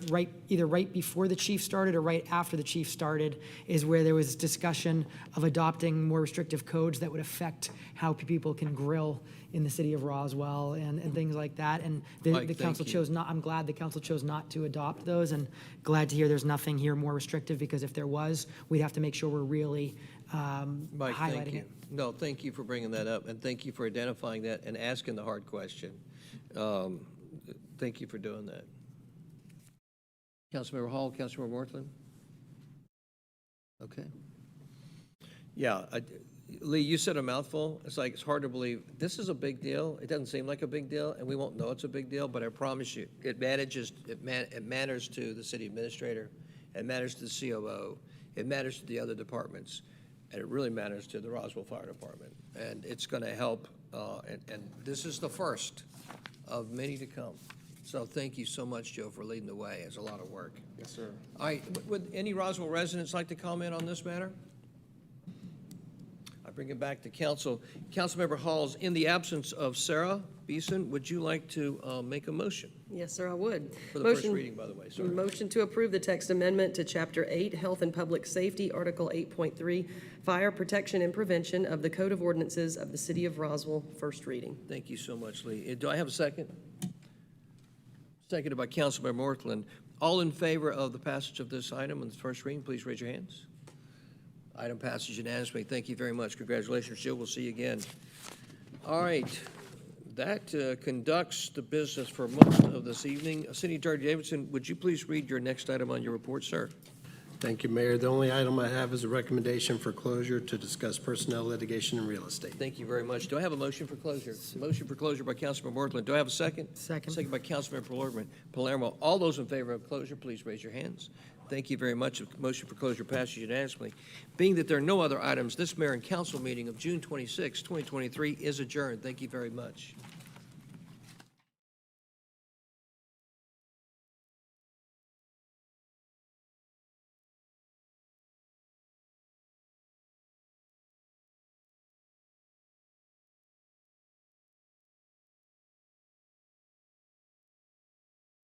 either right before the chief started or right after the chief started, is where there was discussion of adopting more restrictive codes that would affect how people can grill in the city of Roswell and things like that. And the council chose not. I'm glad the council chose not to adopt those, and glad to hear there's nothing here more restrictive, because if there was, we'd have to make sure we're really Mike, highlighting thank you. it. No, thank you for bringing that up, and thank you for identifying that and asking the hard question. Thank you for doing that. Councilmember Hall, Councilmember Morthland? Okay. Yeah, Lee, you said a mouthful. It's hard to believe. This is a big deal. It doesn't seem like a big deal, and we won't know it's a big deal, but I promise you, it matters to the city administrator, it matters to the COO, it matters to the other departments, and it really matters to the Roswell Fire Department. And it's going to help, and this is the first of many to come. So thank you so much, Joe, for leading the way. It's a lot of work. Yes, sir. All right, would any Roswell residents like to comment on this matter? I bring it back to council. Councilmember Halls, in the absence of Sarah Beeson, would you like to make a motion? Yes, sir, I would. For the first Motion- reading, by the way, sorry. Motion to approve the text amendment to Chapter 8, Health and Public Safety, Article 8.3, Fire Protection and Prevention of the Code of Ordinances of the City of Roswell, first reading. Thank you so much, Lee. Do I have a second? Seconded by Councilmember Northland. All in favor of the passage of this item on the first reading, please raise your hands. Item passes unanimously. Thank you very much. Congratulations, Jill. We'll see you again. All right. That conducts the business for most of this evening. City Attorney Davidson, would you please read your next item on your report, sir? Thank you, Mayor. The only item I have is a recommendation for closure to discuss personnel litigation and real estate. Thank you very much. Do I have a motion for closure? Motion for closure by Councilmember Northland. Do I have a second? Second. Second by Councilmember Palermo. All those in favor of closure, please raise your hands. Thank you very much. Motion for closure passes unanimously. Being that there are no other items, this mayor and council meeting of June 26, 2023 is adjourned. Thank you very much.